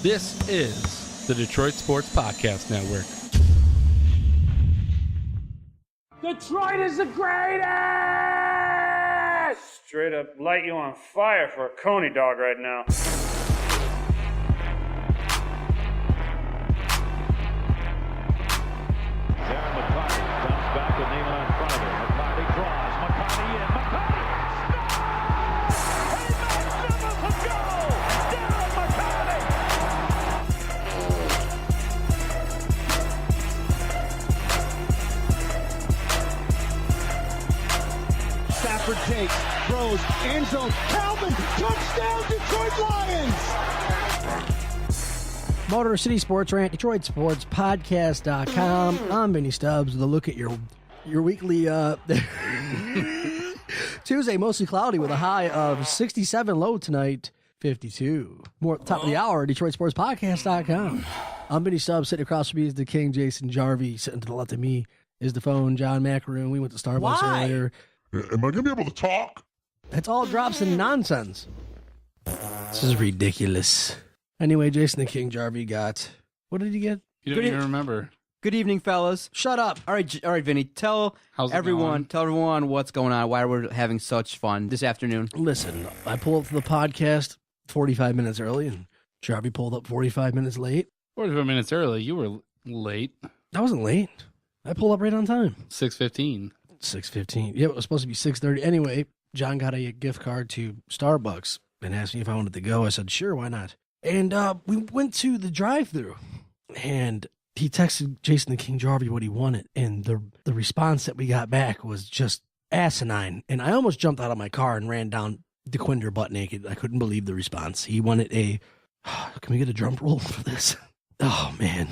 This is the Detroit Sports Podcast Network. Detroit is the greatest! Straight up light you on fire for a coney dog right now. Darren McCarty comes back with Neiman in front of him. McCarty draws. McCarty in. McCarty scores! A magnificent goal! Darren McCarty! Stafford takes, throws, end zone, Calvin, touchdown, Detroit Lions! Motor City Sports Rant, Detroit Sports Podcast.com. I'm Vinny Stubbs with a look at your weekly Tuesday, mostly cloudy with a high of 67, low tonight, 52. More at the top of the hour, Detroit Sports Podcast.com. I'm Vinny Stubbs. Sitting across from me is the King, Jason Jarvi. Sitting to the left of me is the phone, John Macaroon. We went to Starbucks earlier. Am I going to be able to talk? It's all drops and nonsense. This is ridiculous. Anyway, Jason the King Jarvi got... What did he get? You don't even remember. Good evening, fellas. Shut up. All right, Vinny. Tell everyone what's going on, why we're having such fun this afternoon. Listen, I pulled up to the podcast 45 minutes early, and Jarvi pulled up 45 minutes late. 45 minutes early. You were late. I wasn't late. I pulled up right on time. 6:15. 6:15. Yeah, it was supposed to be 6:30. Anyway, John got a gift card to Starbucks and asked me if I wanted to go. I said, sure, why not? And we went to the drive-thru, and he texted Jason the King Jarvi what he wanted, and the response that we got back was just asinine. And I almost jumped out of my car and ran down DeQuinder butt naked. I couldn't believe the response. He wanted a, can we get a drum roll for this? Oh, man.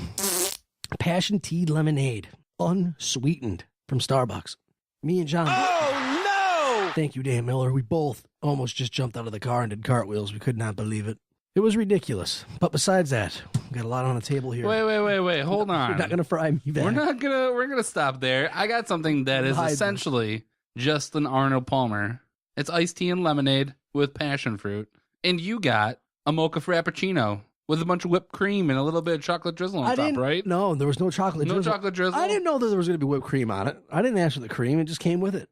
Passion tea lemonade, unsweetened, from Starbucks. Me and John. Oh, no! Thank you, Dan Miller. We both almost just jumped out of the car and did cartwheels. We could not believe it. It was ridiculous. But besides that, we got a lot on the table here. Wait. Hold on. You're not going to fry me back. We're gonna stop there. I got something that is essentially just an Arnold Palmer. It's iced tea and lemonade with passion fruit. And you got a mocha frappuccino with a bunch of whipped cream and a little bit of chocolate drizzle on top, right? No, there was no chocolate drizzle. No chocolate drizzle? I didn't know that there was going to be whipped cream on it. I didn't ask for the cream. It just came with it.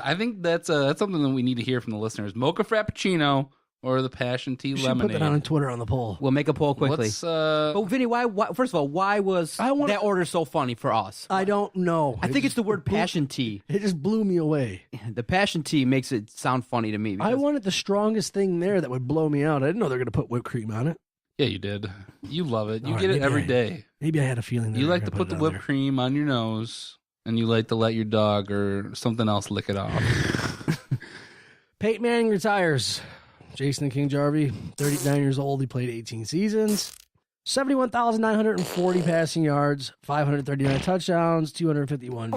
I think that's something that we need to hear from the listeners. Mocha frappuccino or the passion tea lemonade. Put that on Twitter on the poll. We'll make a poll quickly. But Vinny, why? First of all, why was that order so funny for us? I don't know. I think it's the word passion tea. It just blew me away. The passion tea makes it sound funny to me. I wanted the strongest thing there that would blow me out. I didn't know they were going to put whipped cream on it. Yeah, you did. You love it. You get it every day. Maybe I had a feeling that you like to put the whipped cream on your nose, and you like to let your dog or something else lick it off. Peyton Manning retires. Jason the King Jarvi, 39 years old. He played 18 seasons, 71,940 passing yards, 539 touchdowns, 251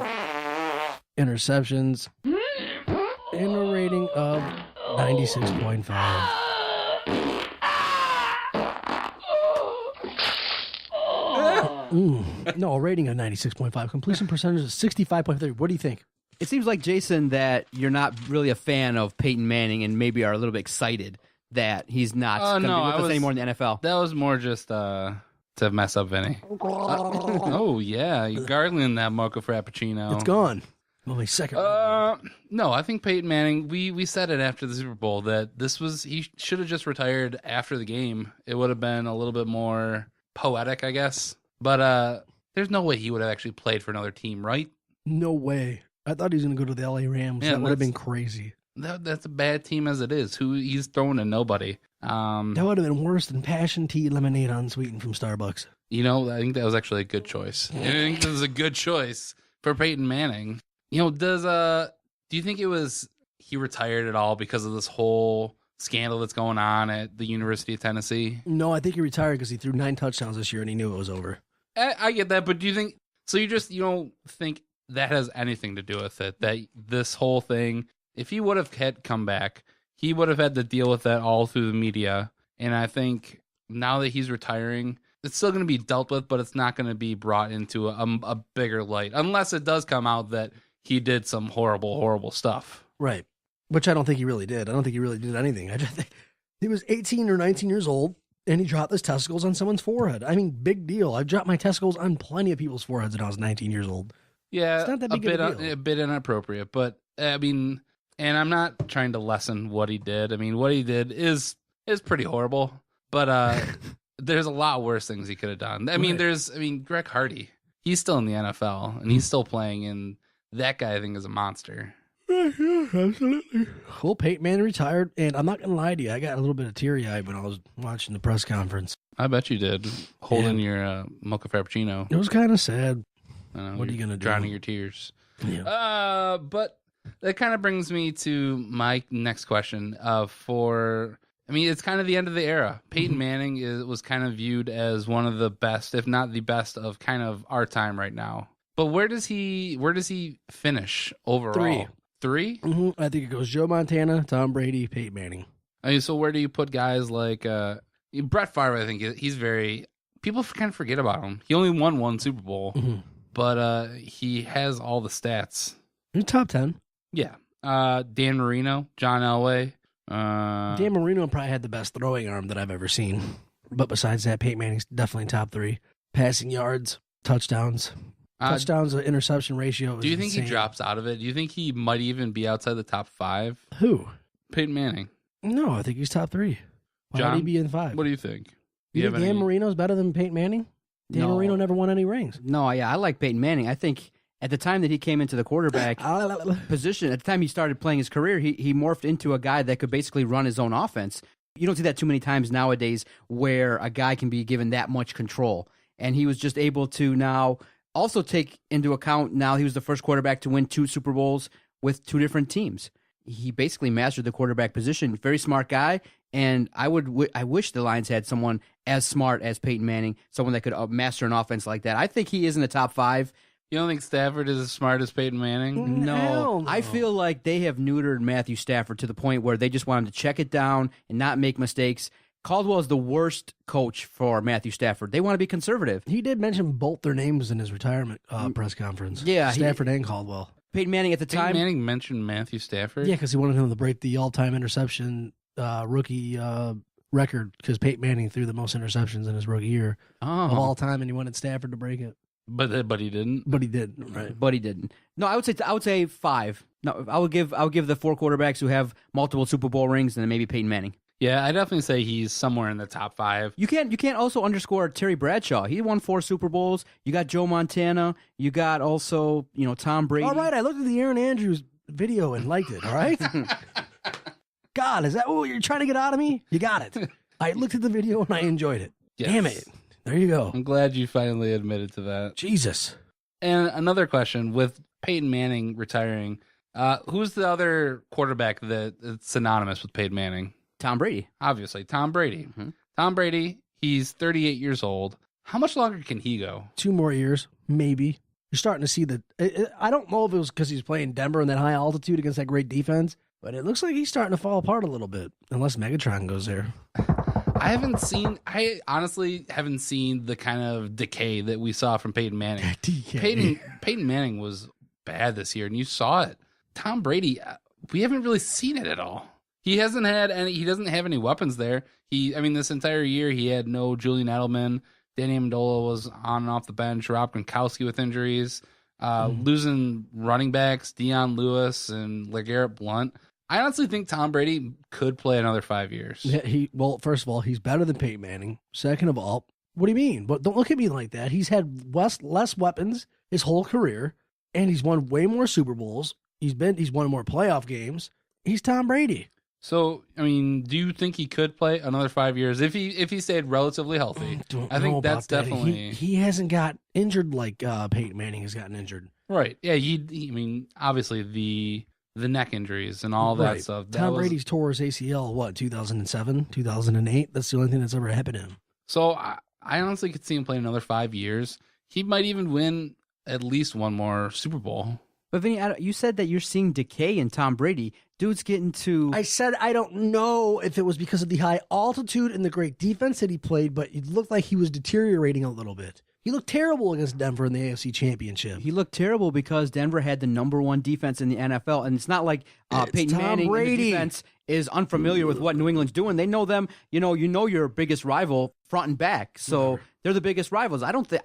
interceptions, and a rating of 96.5. No, a rating of 96.5. Completion percentage of 65.3. What do you think? It seems like, Jason, that you're not really a fan of Peyton Manning and maybe are a little bit excited that he's not going to be with us anymore in the NFL. That was more just to mess up Vinny. Oh, yeah. You're gargling that mocha frappuccino. It's gone. Only second. No, I think Peyton Manning, we said it after the Super Bowl that he should have just retired after the game. It would have been a little bit more poetic, I guess. But there's no way he would have actually played for another team, right? No way. I thought he was going to go to the LA Rams. Yeah, that would have been crazy. That's a bad team as it is. He's throwing to nobody. That would have been worse than passion tea lemonade unsweetened from Starbucks. You know, I think that was actually a good choice. I think this is a good choice for Peyton Manning. You know, do you think it was he retired at all because of this whole scandal that's going on at the University of Tennessee? No, I think he retired because he threw 9 touchdowns this year and he knew it was over. I get that, but do you think so? You don't think that has anything to do with it? That this whole thing, if he would have come back, he would have had to deal with that all through the media. And I think now that he's retiring, it's still going to be dealt with, but it's not going to be brought into a bigger light unless it does come out that he did some horrible, horrible stuff. Right. Which I don't think he really did. I don't think he really did anything. I just think he was 18 or 19 years old. And he dropped his testicles on someone's forehead. I mean, big deal. I've dropped my testicles on plenty of people's foreheads when I was 19 years old. Yeah, it's not that big of a deal. A bit inappropriate, but I mean, and I'm not trying to lessen what he did. I mean, what he did is pretty horrible, but there's a lot worse things he could have done. I mean, Greg Hardy, he's still in the NFL and he's still playing, and that guy I think is a monster. Yeah, absolutely. Well, Peyton Manning retired, and I'm not going to lie to you, I got a little bit of teary-eyed when I was watching the press conference. I bet you did, holding your mocha frappuccino. It was kind of sad. What are you going to do? Drowning your tears. Yeah. But that kind of brings me to my next question. It's kind of the end of the era. Peyton Manning was kind of viewed as one of the best, if not the best, of kind of our time right now. But where does he finish overall? Three? Mm-hmm. I think it goes Joe Montana, Tom Brady, Peyton Manning. I mean, so where do you put guys like Brett Favre? I think he's people kind of forget about him. He only won one Super Bowl, but he has all the stats. He's top 10. Yeah. Dan Marino, John Elway. Dan Marino probably had the best throwing arm that I've ever seen. But besides that, Peyton Manning's definitely top 3. Passing yards, touchdowns. Touchdowns to interception ratio. Do you think insane. he drops out of it? Do you think he might even be outside the top 5? Who? Peyton Manning. No, I think he's top 3. Why John, would he be in 5? What do you think? You think Dan Marino's better than Peyton Manning? Dan Marino never won any rings. No, yeah, I like Peyton Manning. I think at the time that he came into the quarterback position, at the time he started playing his career, he morphed into a guy that could basically run his own offense. You don't see that too many times nowadays where a guy can be given that much control. And he was just able to now also take into account now he was the first quarterback to win 2 Super Bowls with 2 different teams. He basically mastered the quarterback position. Very smart guy, and I wish the Lions had someone as smart as Peyton Manning, someone that could master an offense like that. I think he is in the top 5. You don't think Stafford is as smart as Peyton Manning? No. I feel like they have neutered Matthew Stafford to the point where they just want him to check it down and not make mistakes. Caldwell is the worst coach for Matthew Stafford. They want to be conservative. He did mention both their names in his retirement press conference. Yeah. Stafford and Caldwell. Peyton Manning at the time. Peyton Manning mentioned Matthew Stafford? Yeah, because he wanted him to break the all-time interception rookie record because Peyton Manning threw the most interceptions in his rookie year of all time, and he wanted Stafford to break it. But he didn't. But he did, right? But he didn't. No, I would say 5. No, I would give the 4 quarterbacks who have multiple Super Bowl rings, and then maybe Peyton Manning. Yeah, I definitely say he's somewhere in the top 5. You can't also underscore Terry Bradshaw. He won 4 Super Bowls. You got Joe Montana. You got also Tom Brady. All right, I looked at the Aaron Andrews video and liked it. All right. God, is that what you're trying to get out of me? You got it. I looked at the video and I enjoyed it. Yes. Damn it. There you go. I'm glad you finally admitted to that. Jesus. And another question, with Peyton Manning retiring, who's the other quarterback that's synonymous with Peyton Manning? Tom Brady. Obviously, Tom Brady. Mm-hmm. Tom Brady, he's 38 years old. How much longer can he go? 2 more years, maybe. You're starting to see I don't know if it was because he's playing Denver in that high altitude against that great defense, but it looks like he's starting to fall apart a little bit, unless Megatron goes there. I honestly haven't seen the kind of decay that we saw from Peyton Manning. Peyton Manning was bad this year, and you saw it. Tom Brady, we haven't really seen it at all. He doesn't have any weapons there. This entire year he had no Julian Edelman. Danny Amendola was on and off the bench. Rob Gronkowski with injuries. Losing running backs, Deion Lewis and LeGarrette Blount. I honestly think Tom Brady could play another 5 years. Yeah, first of all, he's better than Peyton Manning. Second of all, what do you mean? But don't look at me like that. He's had less weapons his whole career, and he's won way more Super Bowls. He's won more playoff games. He's Tom Brady. So, do you think he could play another 5 years if he stayed relatively healthy? I think that's definitely. He hasn't got injured like Peyton Manning has gotten injured. Right. Yeah. Obviously the neck injuries and all that stuff. Tom Brady's tore his ACL 2007, 2008. That's the only thing that's ever happened to him. So I honestly could see him play another 5 years. He might even win at least one more Super Bowl. But Vinny, you said that you're seeing decay in Tom Brady. Dude's getting to... I said I don't know if it was because of the high altitude and the great defense that he played, but it looked like he was deteriorating a little bit. He looked terrible against Denver in the AFC Championship. He looked terrible because Denver had the #1 defense in the NFL, and it's not like Peyton Manning and the defense is unfamiliar with what New England's doing. They know them. You know your biggest rival front and back. So they're the biggest rivals. I don't care,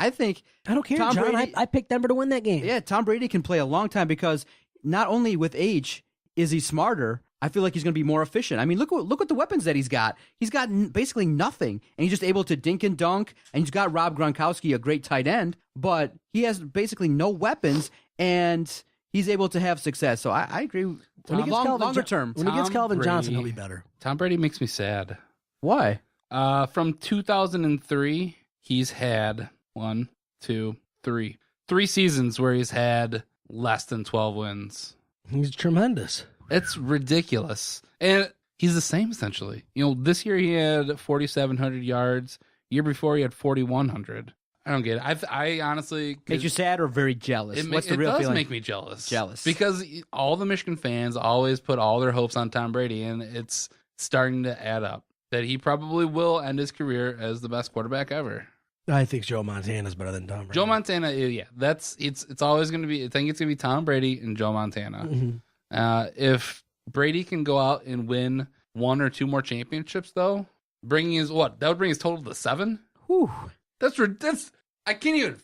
Tom John. Brady, I picked Denver to win that game. Yeah, Tom Brady can play a long time because not only with age is he smarter, I feel like he's going to be more efficient. I mean, look at the weapons that he's got. He's got basically nothing, and he's just able to dink and dunk. And he's got Rob Gronkowski, a great tight end, but he has basically no weapons, and he's able to have success. So I agree. Longer term, when he gets Calvin Brady- Johnson, he'll be better. Tom Brady makes me sad. Why? From 2003, he's had 3 seasons where he's had less than 12 wins. He's tremendous. It's ridiculous. And he's the same, essentially. This year he had 4,700 yards. Year before he had 4,100. I don't get it. I honestly... Makes you sad or very jealous? What's the real feeling? It does feeling? make me jealous. Jealous. Because all the Michigan fans always put all their hopes on Tom Brady, and it's starting to add up. That he probably will end his career as the best quarterback ever. I think Joe Montana's better than Tom Brady. Joe Montana, yeah. It's always going to be... I think it's going to be Tom Brady and Joe Montana. Mm-hmm. If Brady can go out and win 1 or 2 more championships, though, bringing his that would bring his total to 7. Whew. That's I can't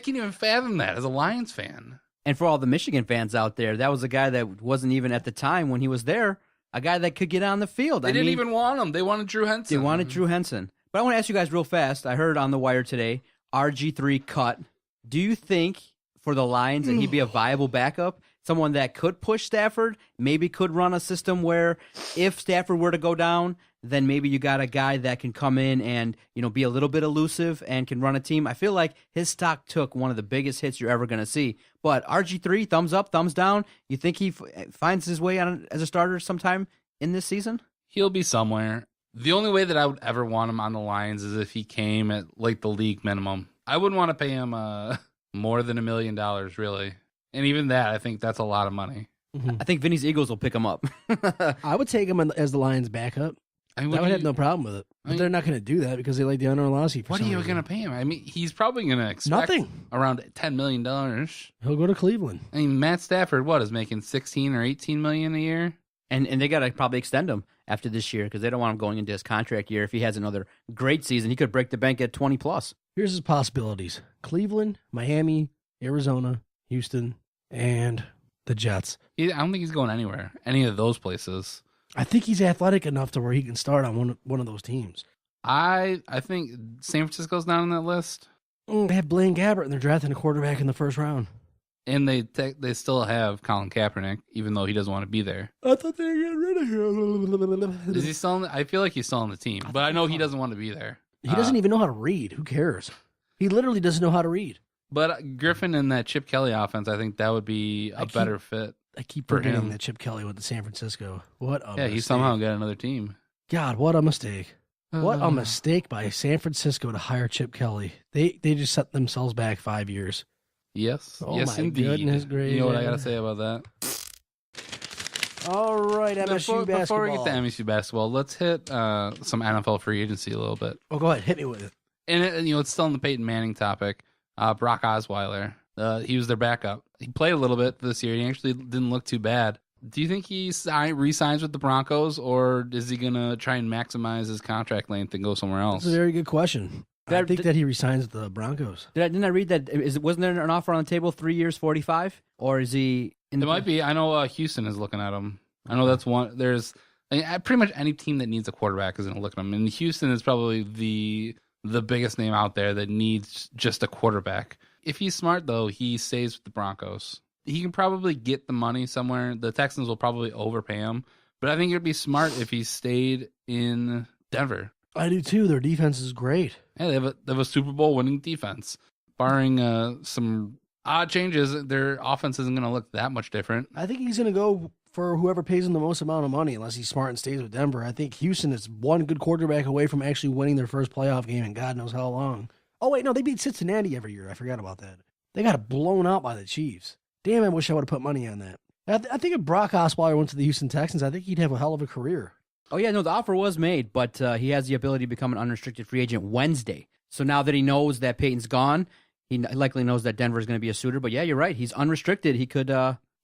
even fathom that as a Lions fan. And for all the Michigan fans out there, that was a guy that wasn't even at the time when he was there, a guy that could get on the field. They didn't even want him. They wanted Drew Henson. They wanted Drew Henson. But I want to ask you guys real fast. I heard on the wire today, RG3 cut. Do you think for the Lions that he'd be a viable backup? Someone that could push Stafford, maybe could run a system where if Stafford were to go down, then maybe you got a guy that can come in and be a little bit elusive and can run a team. I feel like his stock took one of the biggest hits you're ever going to see. But RG3, thumbs up, thumbs down. You think he finds his way on as a starter sometime in this season? He'll be somewhere. The only way that I would ever want him on the Lions is if he came at like the league minimum. I wouldn't want to pay him more than $1 million, really. And even that, I think that's a lot of money. Mm-hmm. I think Vinny's Eagles will pick him up. I would take him as the Lions' backup. I would have no problem with it. But they're not going to do that because they like the Orlovsky. What are you going to pay him? I mean, he's probably going to expect nothing around $10 million. He'll go to Cleveland. I mean, Matt Stafford, is making $16 or $18 million a year? And they got to probably extend him after this year because they don't want him going into his contract year. If he has another great season, he could break the bank at 20 plus. Here's his possibilities: Cleveland, Miami, Arizona, Houston, and the Jets. I don't think he's going anywhere. Any of those places. I think he's athletic enough to where he can start on one of those teams. I think San Francisco's not on that list. They have Blaine Gabbert, and they're drafting a quarterback in the first round. And they still have Colin Kaepernick, even though he doesn't want to be there. I thought they were getting rid of him. Is he still? I feel like he's still on the team, but I know he doesn't want to be there. He doesn't even know how to read. Who cares? He literally doesn't know how to read. But Griffin and that Chip Kelly offense, I think that would be a better fit. I keep for forgetting him. that Chip Kelly went to San Francisco. What a mistake. He somehow got another team. God, what a mistake. What a mistake by San Francisco to hire Chip Kelly. They just set themselves back 5 years. Yes. Oh yes, my indeed. goodness gracious. You know what I got to say about that? All right, MSU basketball. Before we get to MSU basketball, let's hit some NFL free agency a little bit. Oh, go ahead. Hit me with it. And it's still on the Peyton Manning topic. Brock Osweiler, he was their backup. He played a little bit this year. He actually didn't look too bad. Do you think he re-signs with the Broncos, or is he going to try and maximize his contract length and go somewhere else? That's a very good question. I think that he resigns with the Broncos. Didn't I read that? Wasn't there an offer on the table, 3 years, 45? Or is he in the... It might be. I know Houston is looking at him. I know that's one. Pretty much any team that needs a quarterback is going to look at him. And Houston is probably the biggest name out there that needs just a quarterback. If he's smart, though, he stays with the Broncos. He can probably get the money somewhere. The Texans will probably overpay him. But I think it would be smart if he stayed in Denver. I do, too. Their defense is great. Yeah, they have a Super Bowl winning defense. Barring some odd changes, their offense isn't going to look that much different. I think he's going to go for whoever pays him the most amount of money, unless he's smart and stays with Denver. I think Houston is one good quarterback away from actually winning their first playoff game in God knows how long. Oh, wait, no, they beat Cincinnati every year. I forgot about that. They got blown out by the Chiefs. Damn, I wish I would have put money on that. I think if Brock Osweiler went to the Houston Texans, I think he'd have a hell of a career. Oh, yeah, no, the offer was made, but he has the ability to become an unrestricted free agent Wednesday. So now that he knows that Peyton's gone, he likely knows that Denver's going to be a suitor. But, yeah, you're right. He's unrestricted. He could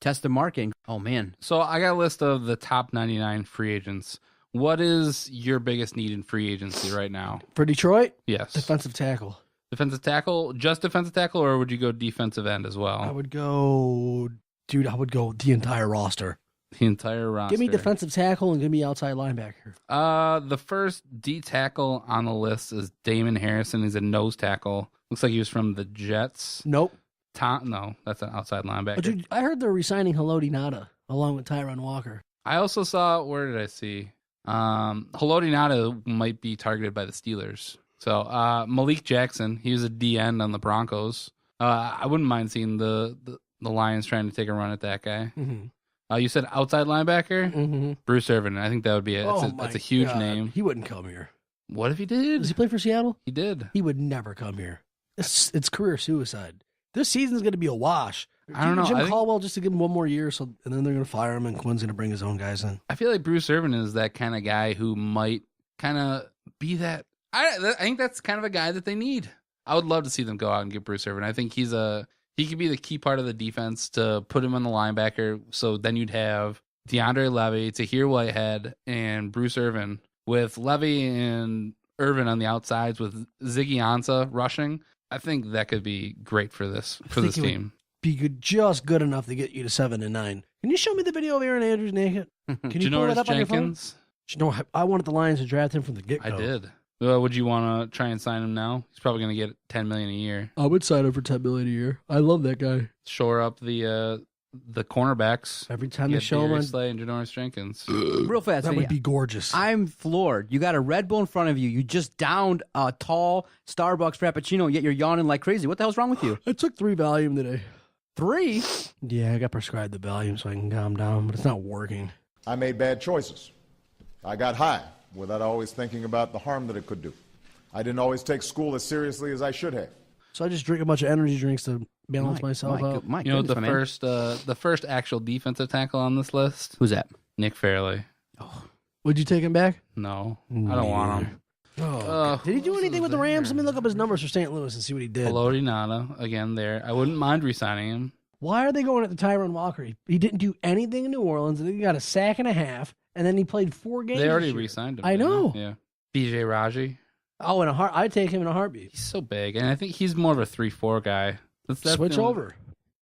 test the market. Oh, man. So I got a list of the top 99 free agents. What is your biggest need in free agency right now? For Detroit, Yes. defensive tackle. Defensive tackle, just defensive tackle, or would you go defensive end as well? I would go the entire roster. The entire roster. Give me defensive tackle and give me outside linebacker. The first D tackle on the list is Damon Harrison. He's a nose tackle. Looks like he was from the Jets. Nope. No, that's an outside linebacker. But dude, I heard they're re-signing Haloti Ngata along with Tyron Walker. I also saw, where did I see? Haloti Ngata might be targeted by the Steelers. So Malik Jackson, he was a D end on the Broncos. I wouldn't mind seeing the Lions trying to take a run at that guy. Mm-hmm. You said outside linebacker? Mm-hmm. Bruce Irvin. I think that would be it. That's a huge name. He wouldn't come here. What if he did? Does he play for Seattle? He did. He would never come here. It's career suicide. This season's going to be a wash. I don't know. Jim Caldwell just to give him one more year, and then they're going to fire him, and Quinn's going to bring his own guys in. I feel like Bruce Irvin is that kind of guy who might kind of be that. I think that's kind of a guy that they need. I would love to see them go out and get Bruce Irvin. I think he could be the key part of the defense to put him on the linebacker. So then you'd have DeAndre Levy, Tahir Whitehead, and Bruce Irvin, with Levy and Irvin on the outsides with Ziggy Ansah rushing. I think that could be great for this team. Be just good enough to get you to 7-9. Can you show me the video of Aaron Andrews naked? Can you pull it up on your phone? You know, I wanted the Lions to draft him from the get-go. I did. Would you want to try and sign him now? He's probably going to get $10 million a year. I would sign him for $10 million a year. I love that guy. Shore up the cornerbacks. Every time they show him on Slay and Janoris Jenkins. Real fast. That would be gorgeous. I'm floored. You got a Red Bull in front of you. You just downed a tall Starbucks Frappuccino, yet you're yawning like crazy. What the hell's wrong with you? I took 3 Valium today. 3? Yeah, I got prescribed the Valium so I can calm down, but it's not working. I made bad choices. I got high without always thinking about the harm that it could do. I didn't always take school as seriously as I should have. So I just drink a bunch of energy drinks to balance myself out. You know, the first actual defensive tackle on this list? Who's that? Nick Fairley. Oh. Would you take him back? No, I don't want him. Oh, did he do anything with the Rams? Let me look up his numbers for St. Louis and see what he did. Haloti Ngata, again, there. I wouldn't mind re-signing him. Why are they going at the Tyron Walker? He didn't do anything in New Orleans, and then he got a sack and a half, and then he played 4 games. They already re-signed him. I know. Yeah. BJ Raji. Oh, I'd take him in a heartbeat. He's so big, and I think he's more of a 3-4 guy. Switch over.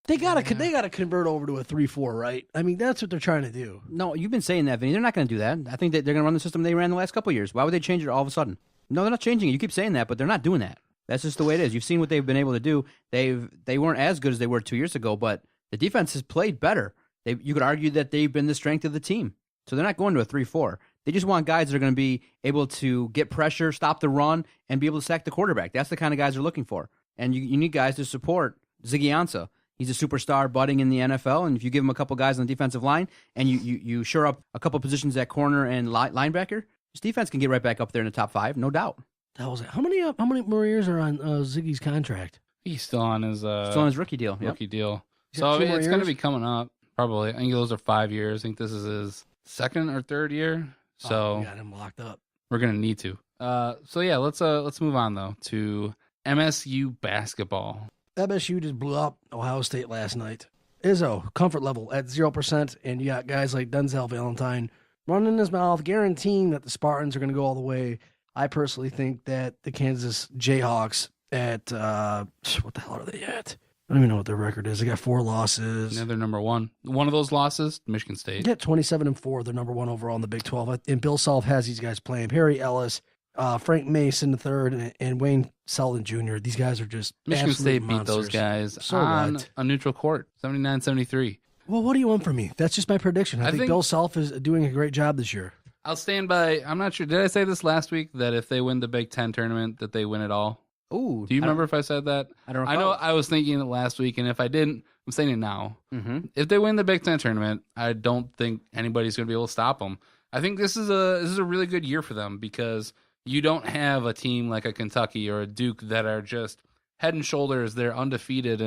They gotta convert over to a 3-4, right? I mean, that's what they're trying to do. No, you've been saying that, Vinny. They're not going to do that. I think that they're going to run the system they ran the last couple of years. Why would they change it all of a sudden? No, they're not changing it. You keep saying that, but they're not doing that. That's just the way it is. You've seen what they've been able to do. They weren't as good as they were 2 years ago, but the defense has played better. You could argue that they've been the strength of the team. So they're not going to a 3-4. They just want guys that are going to be able to get pressure, stop the run, and be able to sack the quarterback. That's the kind of guys they're looking for. And you need guys to support Ziggy Ansah. He's a superstar budding in the NFL, and if you give him a couple guys on the defensive line and you shore up a couple positions at corner and linebacker, his defense can get right back up there in the top 5, no doubt. That was it. How many more years are on Ziggy's contract? He's still on his rookie deal. Rookie deal. So it's going to be coming up probably. I think those are 5 years. I think this is his 2nd or 3rd year. So we got him locked up. We're going to need to. So yeah, let's move on though to MSU basketball. MSU just blew up Ohio State last night. Izzo, comfort level at 0%, and you got guys like Denzel Valentine running his mouth, guaranteeing that the Spartans are going to go all the way. I personally think that the Kansas Jayhawks at, what the hell are they at? I don't even know what their record is. They got 4 losses. Yeah, they're number 1. One of those losses, Michigan State. Yeah, 27-4. They're number 1 overall in the Big 12. And Bill Self has these guys playing. Perry Ellis, Frank Mason III, and Wayne Selden Jr. These guys are just Michigan State monsters. beat those guys so on what? a neutral court, 79-73. Well, what do you want from me? That's just my prediction. I think Bill Self is doing a great job this year. I'll stand by. I'm not sure. Did I say this last week that if they win the Big Ten tournament, that they win it all? Ooh, do you remember if I said that? I don't recall. I know I was thinking it last week, and if I didn't, I'm saying it now. Mm-hmm. If they win the Big Ten tournament, I don't think anybody's going to be able to stop them. I think this is a really good year for them because you don't have a team like a Kentucky or a Duke that are just head and shoulders. They're undefeated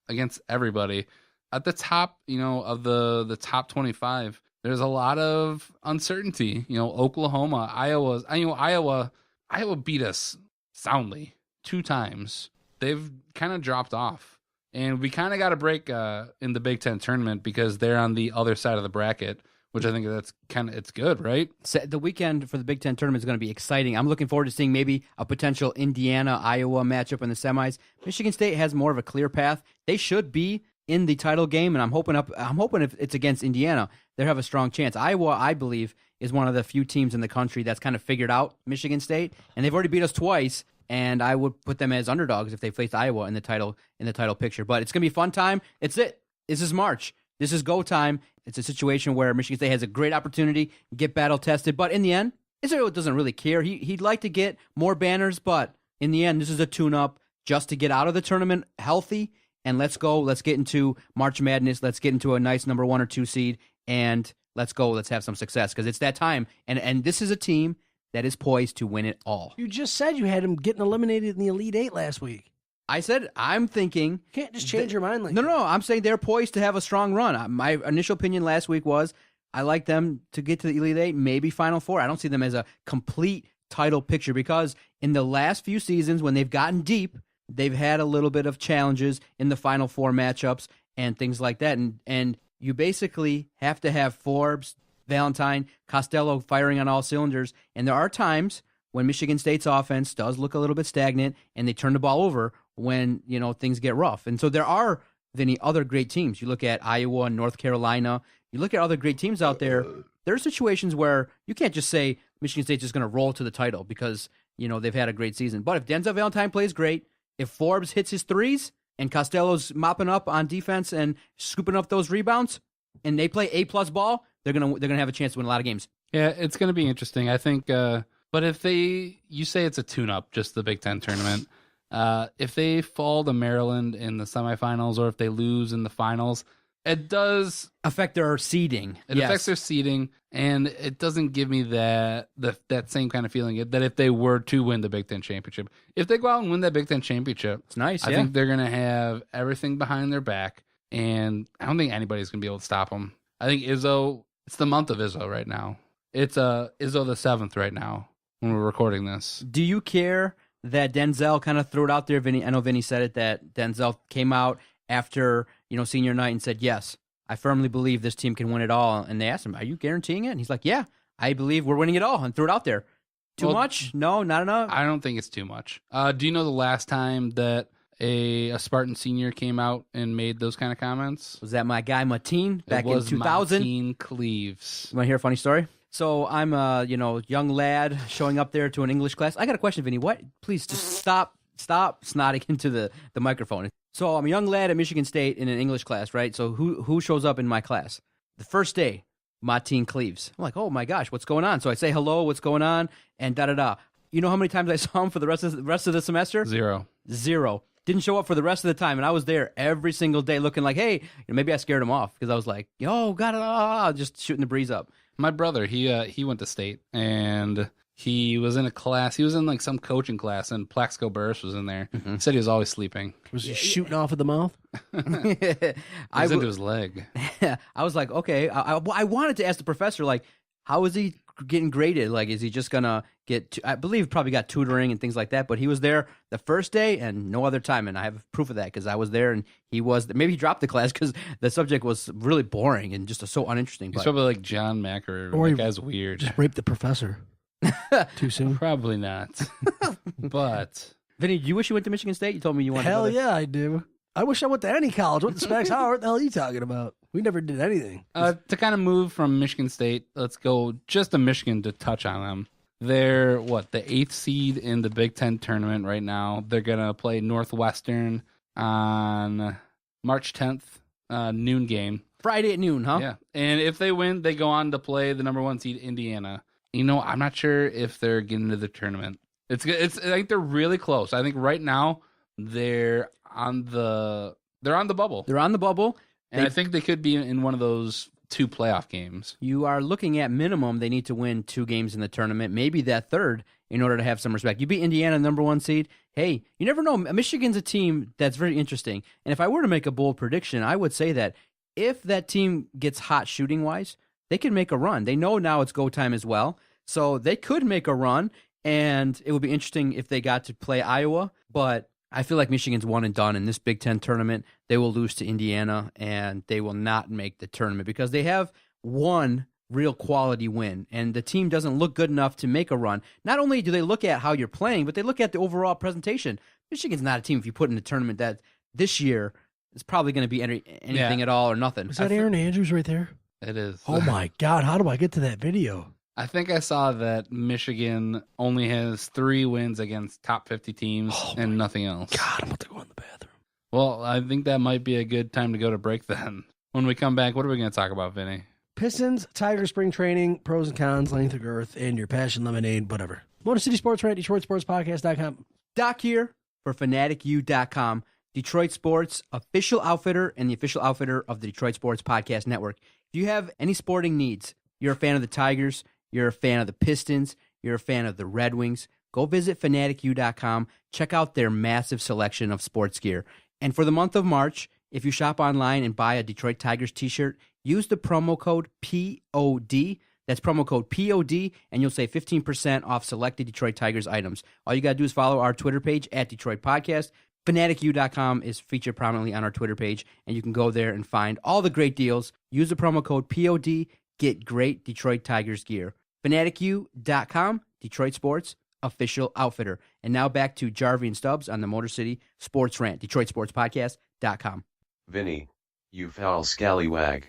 against everybody. At the top, of the top 25, there's a lot of uncertainty. Oklahoma, Iowa beat us soundly 2 times. They've kind of dropped off. And we kind of got a break in the Big Ten tournament because they're on the other side of the bracket, which I think that's it's good, right? The weekend for the Big Ten tournament is going to be exciting. I'm looking forward to seeing maybe a potential Indiana-Iowa matchup in the semis. Michigan State has more of a clear path. They should be in the title game, and I'm hoping if it's against Indiana, they'll have a strong chance. Iowa, I believe, is one of the few teams in the country that's kind of figured out Michigan State, and they've already beat us twice. And I would put them as underdogs if they faced Iowa in the title picture. But it's gonna be a fun time. This is March. This is go time. It's a situation where Michigan State has a great opportunity, get battle tested. But in the end, Israel doesn't really care. He'd like to get more banners, but in the end, this is a tune-up just to get out of the tournament healthy. And let's go. Let's get into March Madness. Let's get into a nice number 1 or 2 seed. And let's go. Let's have some success because it's that time. And this is a team that is poised to win it all. You just said you had him getting eliminated in the Elite Eight last week. I said I'm thinking. You can't just change your mind like no, that. No, I'm saying they're poised to have a strong run. My initial opinion last week was I like them to get to the Elite Eight, maybe Final Four. I don't see them as a complete title picture because in the last few seasons when they've gotten deep, they've had a little bit of challenges in the Final Four matchups and things like that. And you basically have to have Forbes, Valentine, Costello firing on all cylinders. And there are times when Michigan State's offense does look a little bit stagnant and they turn the ball over when, things get rough. And so there are, Vinny, other great teams. You look at Iowa and North Carolina. You look at other great teams out there. There are situations where you can't just say Michigan State's just going to roll to the title because, they've had a great season. But if Denzel Valentine plays great, if Forbes hits his threes and Costello's mopping up on defense and scooping up those rebounds and they play A-plus ball, they're gonna have a chance to win a lot of games. Yeah, it's gonna be interesting. I think, but if you say it's a tune-up, just the Big Ten tournament, if they fall to Maryland in the semifinals or if they lose in the finals, it does affect their seeding. It affects their seeding, and it doesn't give me that same kind of feeling that if they were to win the Big Ten championship, if they go out and win that Big Ten championship, it's nice. I think they're gonna have everything behind their back, and I don't think anybody's gonna be able to stop them. I think Izzo. It's the month of Izzo right now. It's Izzo the 7th right now when we're recording this. Do you care that Denzel kind of threw it out there, Vinny? I know Vinny said it, that Denzel came out after, senior night and said, yes, I firmly believe this team can win it all. And they asked him, are you guaranteeing it? And he's like, yeah, I believe we're winning it all, and threw it out there. Too much? No, not enough? I don't think it's too much. Do you know the last time that a Spartan senior came out and made those kind of comments? Was that my guy Mateen back in 2000? Mateen Cleaves. You want to hear a funny story? So I'm a young lad showing up there to an English class. I got a question, Vinny. What? Please just stop snotting into the microphone. So I'm a young lad at Michigan State in an English class, right? So who shows up in my class? The first day, Mateen Cleaves. I'm like, oh my gosh, what's going on? So I say hello, what's going on, and da-da-da. You know how many times I saw him for the rest of the semester? Zero. Didn't show up for the rest of the time, and I was there every single day looking like, hey, maybe I scared him off because I was like, yo, got it, just shooting the breeze up. My brother, he went to state, and he was in a class. He was in like some coaching class, and Plaxico Burris was in there. He said he was always sleeping. Was he shooting off at the mouth? I was into his leg. I was like, okay. I wanted to ask the professor, like, how is he getting graded? Like, is he just gonna get? I believe probably got tutoring and things like that. But he was there the first day and no other time, and I have proof of that because I was there and he was. Maybe he dropped the class because the subject was really boring and just so uninteresting. He's probably like John Macker. Or that guy's weird. Just raped the professor. Too soon? Probably not. But Vinny, do you wish you went to Michigan State? You told me you wanted. Hell yeah, I do. I wish I went to any college. Went to Specs Howard. What the hell are you talking about? We never did anything. To kind of move from Michigan State, let's go just to Michigan to touch on them. They're, the 8th seed in the Big Ten tournament right now. They're going to play Northwestern on March 10th, noon game. Friday at noon, huh? Yeah. And if they win, they go on to play the number 1 seed, Indiana. I'm not sure if they're getting to the tournament. I think they're really close. I think right now they're on the bubble. They're on the bubble. And I think they could be in one of those 2 playoff games. You are looking at minimum, they need to win 2 games in the tournament, maybe that third, in order to have some respect. You beat Indiana, number 1 seed. Hey, you never know. Michigan's a team that's very interesting. And if I were to make a bold prediction, I would say that if that team gets hot shooting-wise, they can make a run. They know now it's go time as well. So they could make a run, and it would be interesting if they got to play Iowa. But I feel like Michigan's one and done in this Big Ten tournament. They will lose to Indiana, and they will not make the tournament because they have one real quality win, and the team doesn't look good enough to make a run. Not only do they look at how you're playing, but they look at the overall presentation. Michigan's not a team, if you put in a tournament that this year is probably going to be anything at all or nothing. Is that Aaron Andrews right there? It is. Oh, my God. How do I get to that video? I think I saw that Michigan only has 3 wins against top 50 teams and nothing else. God, I'm about to go in the bathroom. Well, I think that might be a good time to go to break then. When we come back, what are we going to talk about, Vinny? Pistons, Tiger spring training, pros and cons, length of girth, and your passion lemonade, whatever. Motor City Sports Rant, DetroitSportsPodcast.com. Doc here for FanaticU.com, Detroit Sports official outfitter and the official outfitter of the Detroit Sports Podcast Network. If you have any sporting needs, you're a fan of the Tigers, you're a fan of the Pistons, you're a fan of the Red Wings, go visit FanaticU.com. Check out their massive selection of sports gear. And for the month of March, if you shop online and buy a Detroit Tigers t-shirt, use the promo code POD. That's promo code POD, and you'll save 15% off selected Detroit Tigers items. All you got to do is follow our Twitter page at Detroit Podcast. FanaticU.com is featured prominently on our Twitter page, and you can go there and find all the great deals. Use the promo code POD. Get great Detroit Tigers gear. FanaticU.com, Detroit Sports official outfitter. And now back to Jarvi and Stubbs on the Motor City Sports Rant, DetroitSportsPodcast.com. Vinny, you foul scallywag.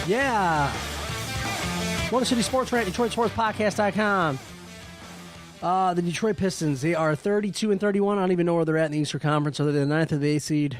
Yeah. Motor City Sports Rant, DetroitSportsPodcast.com. The Detroit Pistons, they are 32-31. I don't even know where they're at in the Eastern Conference other than the 9th or the 8th seed.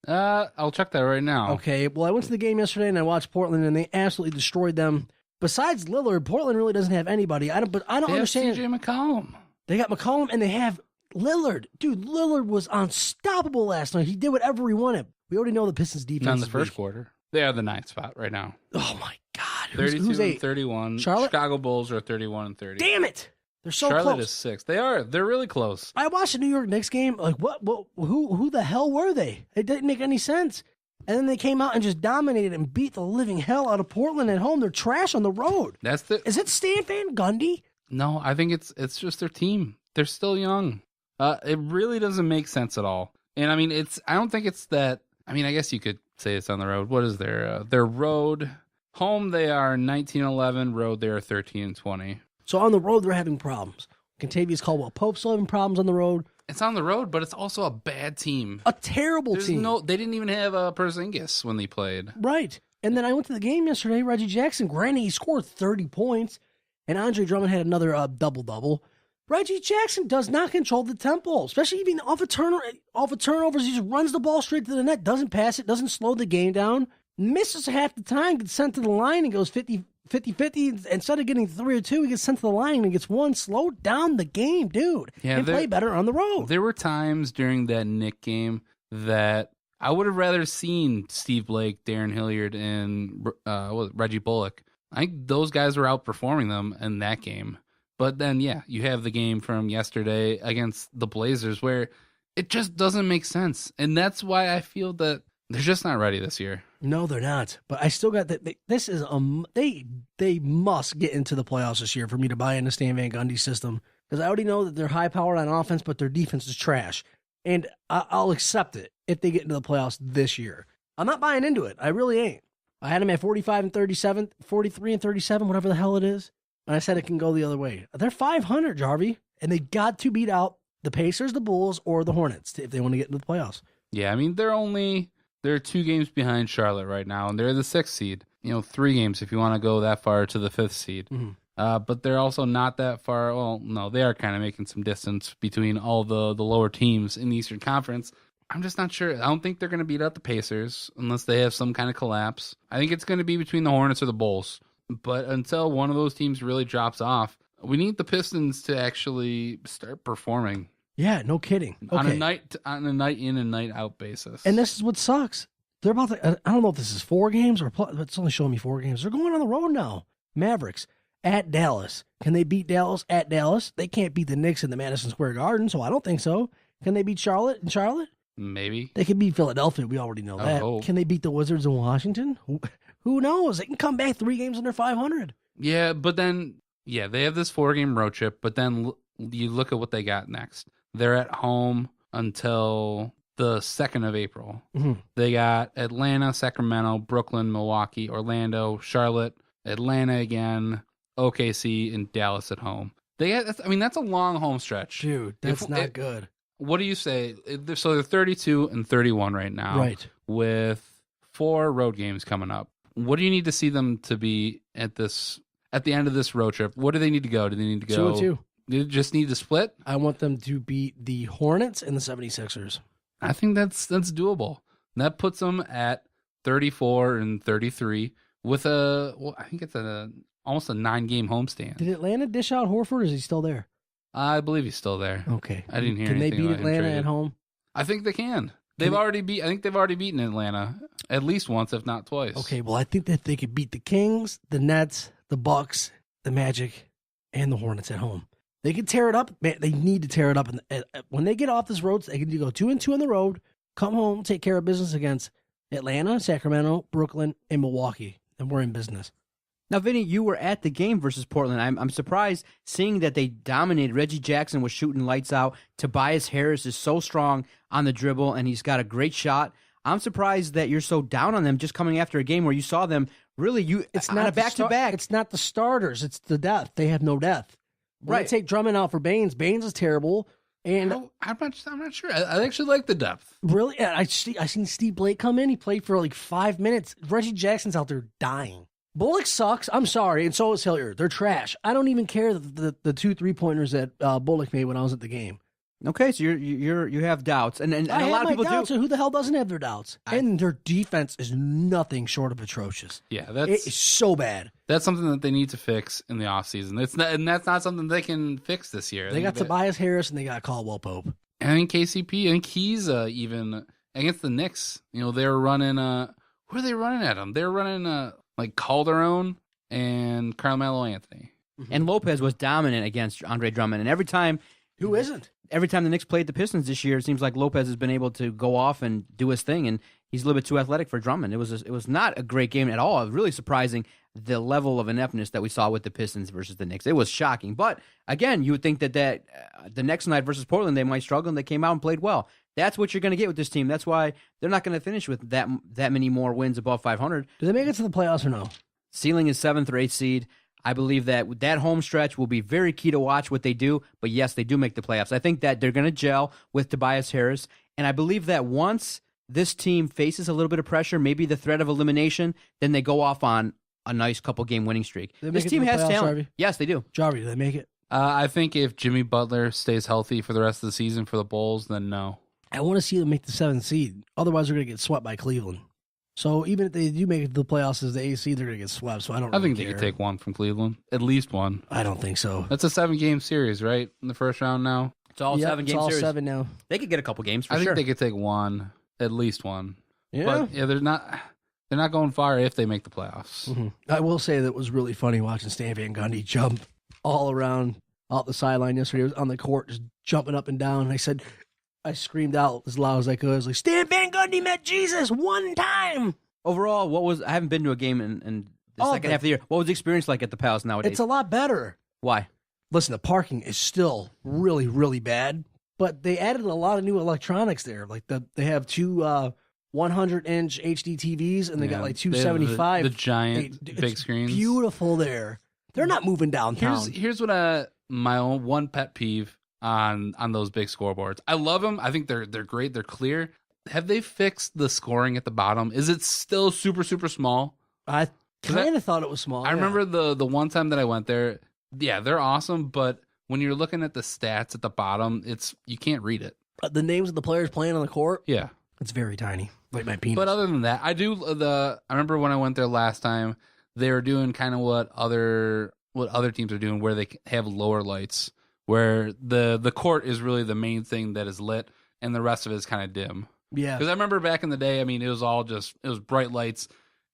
I'll check that right now. Okay, well, I went to the game yesterday and I watched Portland, and they absolutely destroyed them. Besides Lillard, Portland really doesn't have anybody. I don't understand. CJ McCollum. They got McCollum and they have Lillard. Dude, Lillard was unstoppable last night. He did whatever he wanted. We already know the Pistons' defense. Not in the first quarter. They are the 9th spot right now. Oh, my God. 32 eight? and 31. Charlotte? Chicago Bulls are 31 and 30. Damn it. They're so Charlotte close. is 6. They are. They're really close. I watched the New York Knicks game. Like, who the hell were they? It didn't make any sense. And then they came out and just dominated and beat the living hell out of Portland at home. They're trash on the road. Is it Stan Van Gundy? No, I think it's just their team. They're still young. It really doesn't make sense at all. And I mean, I don't think it's that. I mean, I guess you could say it's on the road. What is their road? Home, they are 19-11. Road, they are 13-20. So on the road, they're having problems. Contavious Caldwell-Pope's still having problems on the road. It's on the road, but it's also a bad team. A terrible team. They didn't even have Porzingis when they played. Right. And then I went to the game yesterday. Reggie Jackson, granted, he scored 30 points, and Andre Drummond had another double-double. Reggie Jackson does not control the tempo, especially even off of turnovers. He just runs the ball straight to the net, doesn't pass it, doesn't slow the game down, misses half the time, gets sent to the line and goes 50-50. Instead of getting 3 or 2, he gets sent to the line and gets 1. Slow down the game, dude. Yeah, and play better on the road. There were times during that Knick game that I would have rather seen Steve Blake, Darren Hilliard, and Reggie Bullock. I think those guys were outperforming them in that game. But then, yeah, you have the game from yesterday against the Blazers where it just doesn't make sense. And that's why I feel that they're just not ready this year. No, they're not. But I still got that. This is they must get into the playoffs this year for me to buy into Stan Van Gundy's system, because I already know that they're high powered on offense, but their defense is trash, and I'll accept it if they get into the playoffs this year. I'm not buying into it. I really ain't. I had them at 45 and 37, 43 and 37, whatever the hell it is, and I said it can go the other way. They're 500, Jarvi, and they got to beat out the Pacers, the Bulls, or the Hornets if they want to get into the playoffs. Yeah, I mean they're 2 games behind Charlotte right now, and they're the 6th seed. 3 games if you want to go that far to the 5th seed. Mm-hmm. But they're also not that far. Well, no, they are kind of making some distance between all the lower teams in the Eastern Conference. I'm just not sure. I don't think they're going to beat out the Pacers unless they have some kind of collapse. I think it's going to be between the Hornets or the Bulls. But until one of those teams really drops off, we need the Pistons to actually start performing. Yeah, no kidding. Okay. On a night in and night out basis. And this is what sucks. They're about to, I don't know if this is 4 games or it's only showing me 4 games. They're going on the road now. Mavericks at Dallas. Can they beat Dallas at Dallas? They can't beat the Knicks in the Madison Square Garden, so I don't think so. Can they beat Charlotte in Charlotte? Maybe. They can beat Philadelphia. We already know that. hope. Can they beat the Wizards in Washington? Who knows? They can come back 3 games under 500. Yeah, but then, they have this 4-game road trip, but then you look at what they got next. They're at home until the 2nd of April. Mm-hmm. They got Atlanta, Sacramento, Brooklyn, Milwaukee, Orlando, Charlotte, Atlanta again, OKC, and Dallas at home. That's a long home stretch. Dude, that's not good. What do you say? So they're 32 and 31 right now. Right. With 4 road games coming up. What do you need to see them to be at the end of this road trip? What do they need to go? Do they need to go 2-2? Do they just need to split? I want them to beat the Hornets and the 76ers. I think that's doable. That puts them at 34 and 33 with I think it's almost a 9-game homestand. Did Atlanta dish out Horford, or is he still there? I believe he's still there. Okay. I didn't hear Can they anything beat about him Atlanta traded. at home? I think they can. I think they've already beaten Atlanta at least once, if not twice. Okay, well, I think that they could beat the Kings, the Nets, the Bucks, the Magic, and the Hornets at home. They can tear it up. Man, they need to tear it up. And when they get off this road, they can go 2-2 on the road, come home, take care of business against Atlanta, Sacramento, Brooklyn, and Milwaukee, and we're in business. Now, Vinny, you were at the game versus Portland. I'm surprised seeing that they dominated. Reggie Jackson was shooting lights out. Tobias Harris is so strong on the dribble, and he's got a great shot. I'm surprised that you're so down on them just coming after a game where you saw them really It's on not a back-to-back. It's not the starters. It's the depth. They have no depth. When Right. they take Drummond out for Baines. Baines is terrible. And I'm not sure. I actually like the depth. really, I seen Steve Blake come in. He played for like 5 minutes. Reggie Jackson's out there dying. Bullock sucks. I'm sorry, and so is Hilliard. They're trash. I don't even care the 2 3-pointers that Bullock made when I was at the game. Okay, so you have doubts, and I a lot of people doubts, do. and who the hell doesn't have their doubts? And their defense is nothing short of atrocious. Yeah, It is so bad. That's something that they need to fix in the offseason. That's not something they can fix this year. They got Tobias Harris and they got Caldwell Pope. I think KCP, I think he's even against the Knicks. They were running. Who are they running at them? They're running like Calderon and Carmelo Anthony. And Lopez was dominant against Andre Drummond, and every time Who isn't? every time the Knicks played the Pistons this year, it seems like Lopez has been able to go off and do his thing, and he's a little bit too athletic for Drummond. It was not a great game at all. It was really surprising the level of ineptness that we saw with the Pistons versus the Knicks. It was shocking. But again, you would think that the next night versus Portland, they might struggle, and they came out and played well. That's what you're going to get with this team. That's why they're not going to finish with that many more wins above 500. Do they make it to the playoffs or no? Ceiling is 7th or 8th seed. I believe that home stretch will be very key to watch what they do. But yes, they do make the playoffs. I think that they're going to gel with Tobias Harris. And I believe that once this team faces a little bit of pressure, maybe the threat of elimination, then they go off on a nice couple-game winning streak. This team has talent. Jarvi? Yes, they do. Jarvi, do they make it? I think if Jimmy Butler stays healthy for the rest of the season for the Bulls, then no. I want to see them make the 7th seed. Otherwise, they're going to get swept by Cleveland. So even if they do make it to the playoffs as the 8th seed, they're going to get swept. So I don't. I really think they care. could take one from Cleveland, at least one. I don't think so. That's a 7-game series, right? In the first round now. It's all Yep, 7 game it's all series. 7 now. They could get a couple games for I sure. think they could take one, at least one. Yeah. But yeah, they're not going far if they make the playoffs. Mm-hmm. I will say that it was really funny watching Stan Van Gundy jump all around out the sideline yesterday. He was on the court just jumping up and down. I screamed out as loud as I could. I was like, Stan Van Gundy met Jesus one time. Overall, I haven't been to a game in the second half of the year. What was the experience like at the Palace nowadays? It's a lot better. Why? Listen, the parking is still really, really bad, but they added a lot of new electronics there. Like they have 2 100-inch HD TVs, and they got like 275. The giant big screens. Beautiful there. They're not moving downtown. Here's what my own one pet peeve on those big scoreboards. I love them. I think they're great. They're clear. Have they fixed the scoring at the bottom? Is it still super, super small? I kind of thought it was small. I remember the one time that I went there. Yeah, they're awesome, but when you're looking at the stats at the bottom, you can't read it. The names of the players playing on the court. Yeah, it's very tiny, like my penis. But other than that, I remember when I went there last time, they were doing kind of what other teams are doing, where they have lower lights, where the court is really the main thing that is lit, and the rest of it is kind of dim. Yeah, because I remember back in the day, I mean, it was bright lights,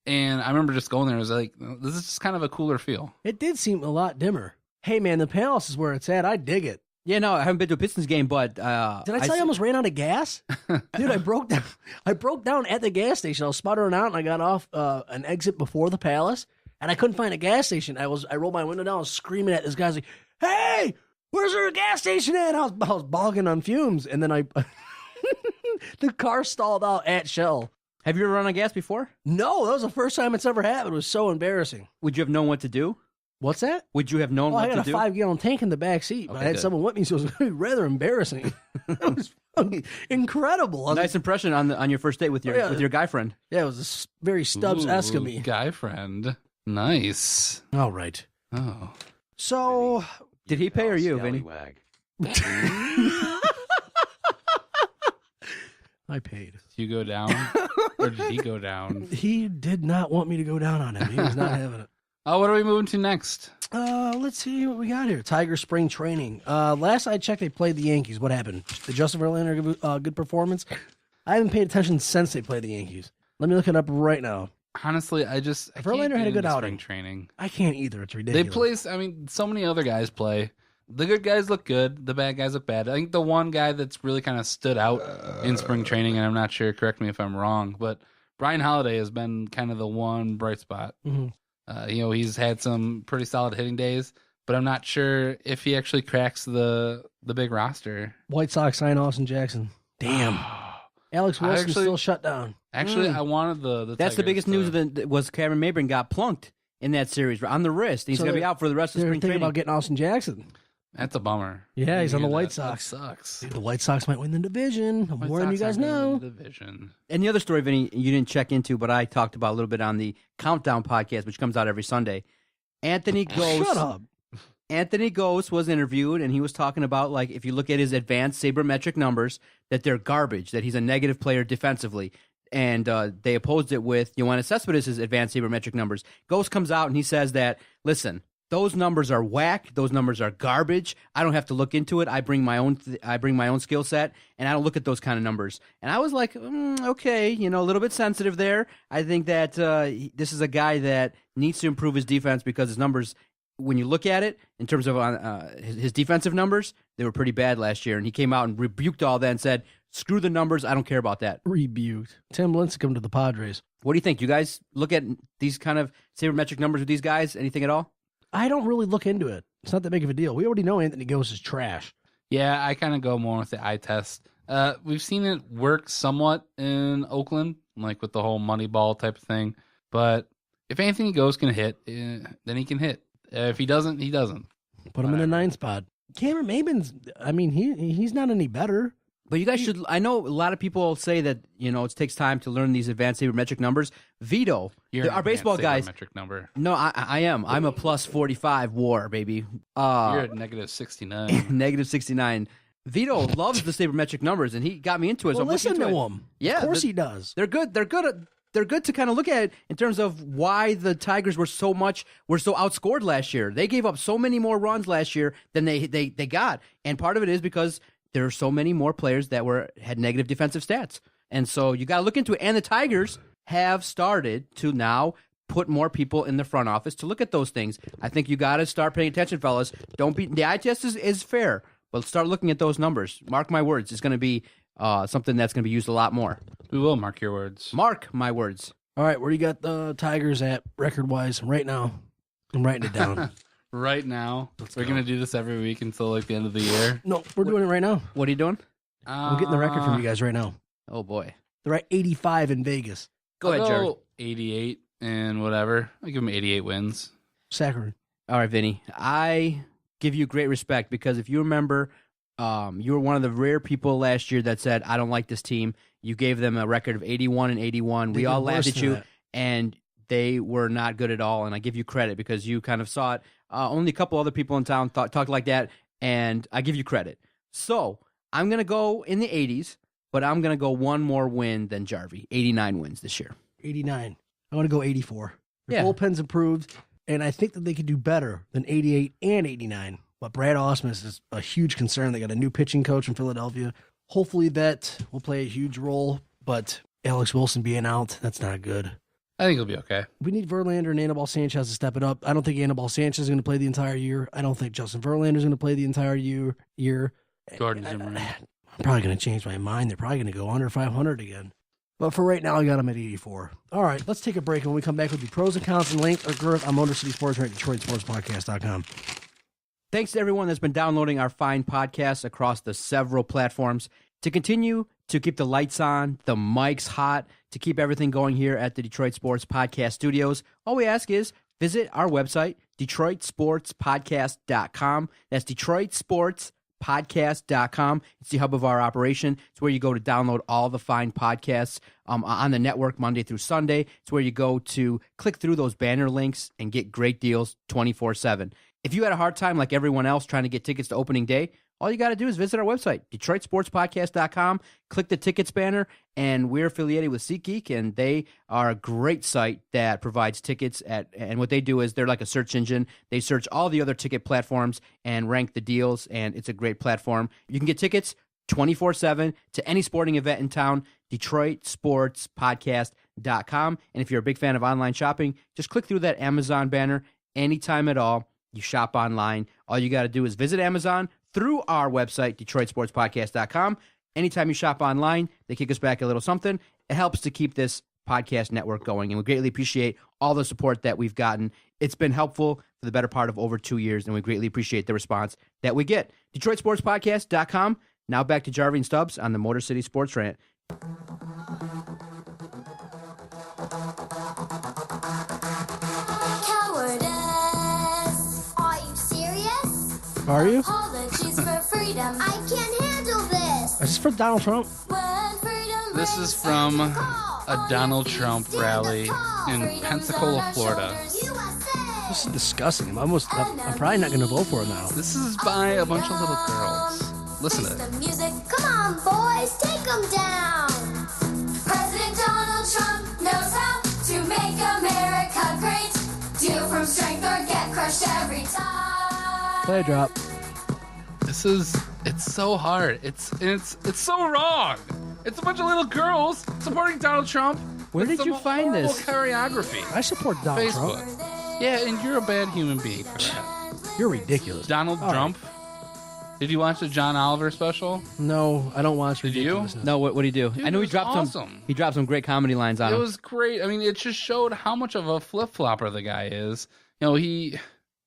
and I remember just going there. It was like, this is just kind of a cooler feel. It did seem a lot dimmer. Hey man, the Palace is where it's at. I dig it. Yeah, no, I haven't been to a Pistons game, but Did I tell you I almost ran out of gas? Dude, I broke down. I broke down at the gas station. I was sputtering out, and I got off an exit before the Palace, and I couldn't find a gas station. I rolled my window down, I was screaming at this guy. I was like, "Hey, where's there a gas station at?" I was bogging on fumes, and then the car stalled out at Shell. Have you ever run on gas before? No, that was the first time it's ever happened. It was so embarrassing. Would you have known what to do? What's that? Would you have known what to do? I got a 5-gallon tank in the back seat, but I had someone with me, so it was rather embarrassing. It was fucking incredible. Nice impression on your first date with your guy friend. Yeah, it was very Stubbs-esque of me. Guy friend. Nice. All right. Oh. So, did he pay or you, Vinny? I paid. Did you go down? Or did he go down? He did not want me to go down on him. He was not having it. Oh, what are we moving to next? Let's see what we got here. Tiger spring training. Last I checked, they played the Yankees. What happened? Did Justin Verlander give a good performance? I haven't paid attention since they played the Yankees. Let me look it up right now. Honestly, Verlander had a good outing. Spring training. I can't either. It's ridiculous. They play. So many other guys play. The good guys look good. The bad guys look bad. I think the one guy that's really kind of stood out in spring training, and I'm not sure, correct me if I'm wrong, but Brian Holiday has been kind of the one bright spot. Mm-hmm. He's had some pretty solid hitting days, but I'm not sure if he actually cracks the big roster. White Sox sign Austin Jackson. Damn. Alex Wilson still shut down. Actually, I wanted the That's Tigers the biggest news was Cameron Maybin got plunked in that series on the wrist. He's going to be out for the rest of spring training. They're thinking about getting Austin Jackson. That's a bummer. Yeah, he's on the White Sox. That sucks. Dude, the White Sox might win the division. I'm more than you guys know. And the other story, Vinny, you didn't check into, but I talked about a little bit on the Countdown podcast, which comes out every Sunday. Anthony Ghost. Shut up. Anthony Ghost was interviewed, and he was talking about, like, if you look at his advanced sabermetric numbers, that they're garbage, that he's a negative player defensively. And they opposed it with Yoenis Cespedes' advanced sabermetric numbers. Ghost comes out and he says that, listen, those numbers are whack. Those numbers are garbage. I don't have to look into it. I bring my own skill set, and I don't look at those kind of numbers. And I was like, okay, a little bit sensitive there. I think that this is a guy that needs to improve his defense because his numbers, when you look at it in terms of his defensive numbers, they were pretty bad last year. And he came out and rebuked all that and said, screw the numbers. I don't care about that. Rebuked. Tim Lincecum to the Padres. What do you think? You guys look at these kind of sabermetric numbers with these guys? Anything at all? I don't really look into it. It's not that big of a deal. We already know Anthony Ghost is trash. Yeah, I kind of go more with the eye test. We've seen it work somewhat in Oakland, like with the whole money ball type of thing. But if Anthony Ghost can hit, then he can hit. If he doesn't, he doesn't. Put him in the 9 spot. Cameron Maybin's, he's not any better. But you guys should. I know a lot of people say that it takes time to learn these advanced sabermetric numbers. Vito, our baseball guys. Sabermetric number. No, I am. I'm a plus 45 WAR, baby. You're at negative 69. Negative 69. Vito loves the sabermetric numbers, and he got me into it. Well, so listen to him. Yeah, of course he does. They're good. They're good to kind of look at it in terms of why the Tigers were so outscored last year. They gave up so many more runs last year than they got, and part of it is because there are so many more players that had negative defensive stats. And so you got to look into it. And the Tigers have started to now put more people in the front office to look at those things. I think you got to start paying attention, fellas. The eye test is fair, but start looking at those numbers. Mark my words. It's going to be something that's going to be used a lot more. We will mark your words. Mark my words. All right, where do you got the Tigers at record-wise right now? I'm writing it down. Right now, we're going to do this every week until like the end of the year. No, we're doing it right now. What are you doing? I'm getting the record from you guys right now. Oh, boy. They're at 85 in Vegas. Go ahead, Jared. 88 and whatever. I give them 88 wins. Saccharin. All right, Vinny. I give you great respect because if you remember, you were one of the rare people last year that said, I don't like this team. You gave them a record of 81 and 81. We all laughed at you, and they were not good at all. And I give you credit because you kind of saw it. Only a couple other people in town talked like that, and I give you credit. So I'm going to go in the 80s, but I'm going to go one more win than Jarvi. 89 wins this year. 89. I want to go 84. Their Yeah. bullpen's improved, and I think that they could do better than 88 and 89. But Brad Ausmus is a huge concern. They got a new pitching coach in Philadelphia. Hopefully that will play a huge role, but Alex Wilson being out, that's not good. I think he'll be okay. We need Verlander and Anibal Sanchez to step it up. I don't think Anibal Sanchez is going to play the entire year. I don't think Justin Verlander is going to play the entire year. Jordan Zimmerman. I'm probably going to change my mind. They're probably going to go under 500 again. But for right now, I got them at 84. All right, let's take a break. When we come back, we'll do pros and cons and Link or Girth on Motor City Sports Rant, DetroitSportsPodcast.com. Thanks to everyone that's been downloading our fine podcasts across the several platforms. To continue to keep the lights on, the mics hot, to keep everything going here at the Detroit Sports Podcast Studios, all we ask is visit our website, DetroitSportsPodcast.com. That's DetroitSportsPodcast.com. It's the hub of our operation. It's where you go to download all the fine podcasts on the network Monday through Sunday. It's where you go to click through those banner links and get great deals 24/7. If you had a hard time like everyone else trying to get tickets to opening day, all you got to do is visit our website, DetroitSportsPodcast.com, click the tickets banner, and we're affiliated with SeatGeek, and they are a great site that provides tickets and what they do is they're like a search engine. They search all the other ticket platforms and rank the deals, and it's a great platform. You can get tickets 24/7 to any sporting event in town, DetroitSportsPodcast.com. And if you're a big fan of online shopping, just click through that Amazon banner anytime at all. You shop online. All you got to do is visit Amazon through our website, DetroitSportsPodcast.com. Anytime you shop online, they kick us back a little something. It helps to keep this podcast network going, and we greatly appreciate all the support that we've gotten. It's been helpful for the better part of over 2 years, and we greatly appreciate the response that we get. DetroitSportsPodcast.com. Now back to Jarvi and Stubbs on the Motor City Sports Rant. Are you? Apologies for freedom. I can't handle this. Is this for Donald Trump? This is from a Donald Trump rally in Pensacola, Florida. This is disgusting. I'm probably not going to vote for it now. This is by a bunch of little girls. Listen to it. Music. Come on, boys, take them down. President Donald Trump knows how to make America great. Deal from strength or get crushed every time. Play a drop. It's so hard. It's so wrong. It's a bunch of little girls supporting Donald Trump. Where did you find this choreography? I support Donald Facebook. Trump. Yeah, and you're a bad human being for that. You're ridiculous. Donald Trump. Right. Did you watch the John Oliver special? No, I don't watch. Did you? No. What did he do? Dude, I know he dropped awesome. He dropped some great comedy lines on him. It was great. I mean, it just showed how much of a flip flopper the guy is. You know,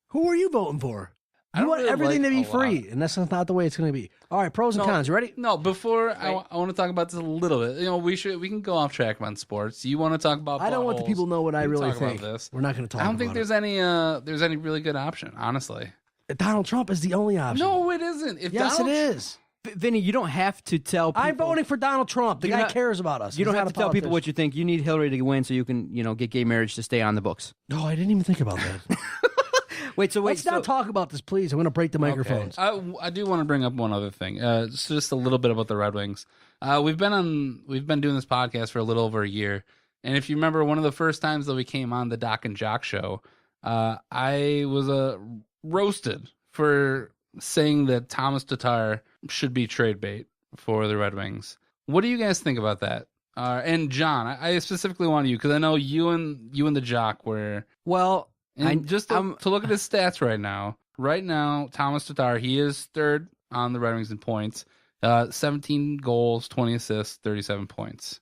Who are you voting for? You want really everything like to be a free, lot. and that's not the way it's going to be. All right, pros and cons. You ready? No, before I want to talk about this a little bit. You know, we can go off track on sports. You want to talk about? I don't want the people to know what I really think. About this. We're not going to talk. I don't think about there's any really good option, honestly. Donald Trump is the only option. No, it isn't. Yes, it is. Vinny, you don't have to tell people. I'm voting for Donald Trump. The guy cares about us. You don't have to tell people what you think. You need Hillary to win so you can, get gay marriage to stay on the books. No, I didn't even think about that. Let's not talk about this, please. I'm going to break the microphones. Okay. I do want to bring up one other thing. Just a little bit about the Red Wings. We've been doing this podcast for a little over a year, and if you remember, one of the first times that we came on the Doc and Jock show, I was roasted for saying that Thomas Tatar should be trade bait for the Red Wings. What do you guys think about that? And John, I specifically want you because I know you and the Jock were well. And to look at his stats right now, Thomas Tatar, he is third on the Red Wings in points, 17 goals, 20 assists, 37 points.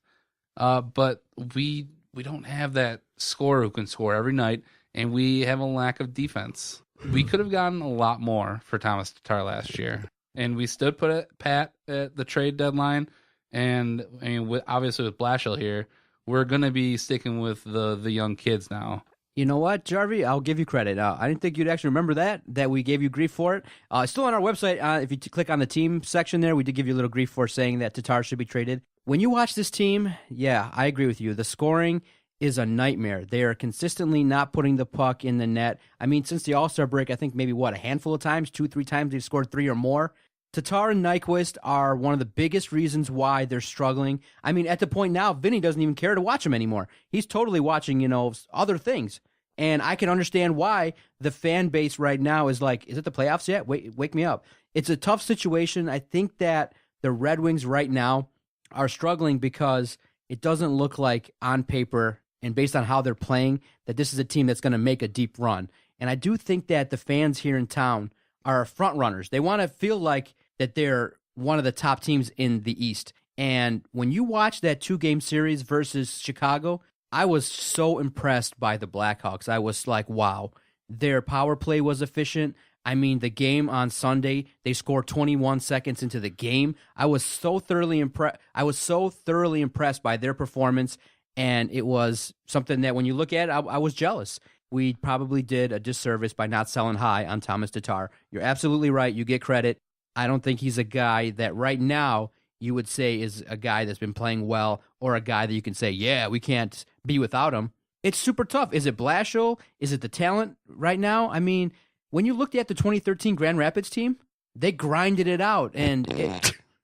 But we don't have that scorer who can score every night, and we have a lack of defense. We could have gotten a lot more for Thomas Tatar last year, and we stood pat at the trade deadline. And I mean, obviously with Blashill here, we're going to be sticking with the young kids now. You know what, Jarvi? I'll give you credit. I didn't think you'd actually remember that we gave you grief for it. Still on our website, if you click on the team section there, we did give you a little grief for saying that Tatar should be traded. When you watch this team, yeah, I agree with you. The scoring is a nightmare. They are consistently not putting the puck in the net. I mean, since the All-Star break, I think maybe, a handful of times, 2-3 times they've scored 3 or more. Tatar and Nyquist are one of the biggest reasons why they're struggling. I mean, at the point now, Vinny doesn't even care to watch them anymore. He's totally watching, other things. And I can understand why the fan base right now is like, is it the playoffs yet? Wake me up. It's a tough situation. I think that the Red Wings right now are struggling because it doesn't look like on paper and based on how they're playing, that this is a team that's going to make a deep run. And I do think that the fans here in town are front runners. They want to feel like that they're one of the top teams in the East. And when you watch that 2-game series versus Chicago, I was so impressed by the Blackhawks. I was like, wow, their power play was efficient. I mean, the game on Sunday, they scored 21 seconds into the game. I was so thoroughly impressed by their performance, and it was something that when you look at it, I was jealous. We probably did a disservice by not selling high on Thomas Tatar. You're absolutely right. You get credit. I don't think he's a guy that right now you would say is a guy that's been playing well or a guy that you can say, yeah, we can't be without him. It's super tough. Is it Blashill? Is it the talent right now? I mean, when you looked at the 2013 Grand Rapids team, they grinded it out, and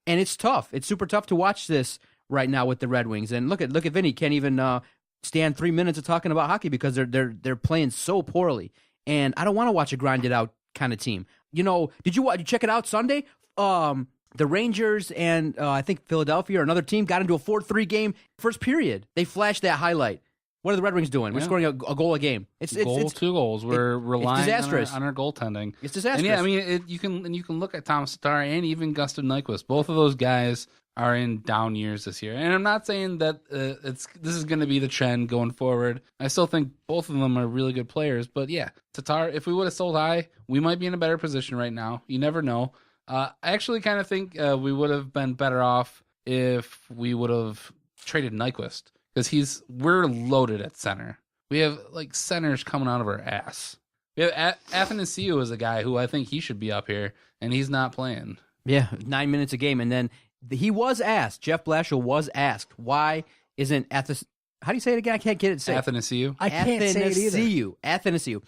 it's tough. It's super tough to watch this right now with the Red Wings. And look at Vinny, can't even stand 3 minutes of talking about hockey because they're playing so poorly. And I don't want to watch a grinded out kind of team. You know, did you check it out Sunday? The Rangers and I think Philadelphia or another team got into a 4-3 game first period. They flashed that highlight. What are the Red Wings doing? We're scoring a goal a game. It's 2 goals. We're relying on our goaltending. It's disastrous. And yeah, I mean, you can look at Thomas Tatar and even Gustav Nyquist. Both of those guys are in down years this year. And I'm not saying that this is going to be the trend going forward. I still think both of them are really good players. But yeah, Tatar, if we would have sold high, we might be in a better position right now. You never know. I actually kind of think we would have been better off if we would have traded Nyquist, because we're loaded at center. We have like centers coming out of our ass. We have Athanasiou is a guy who I think he should be up here, and he's not playing. Yeah, 9 minutes a game, and then he was asked. Jeff Blashill was asked, why isn't how do you say it again? I can't get it. Athanasiou. I can't say it either. Athanasiou.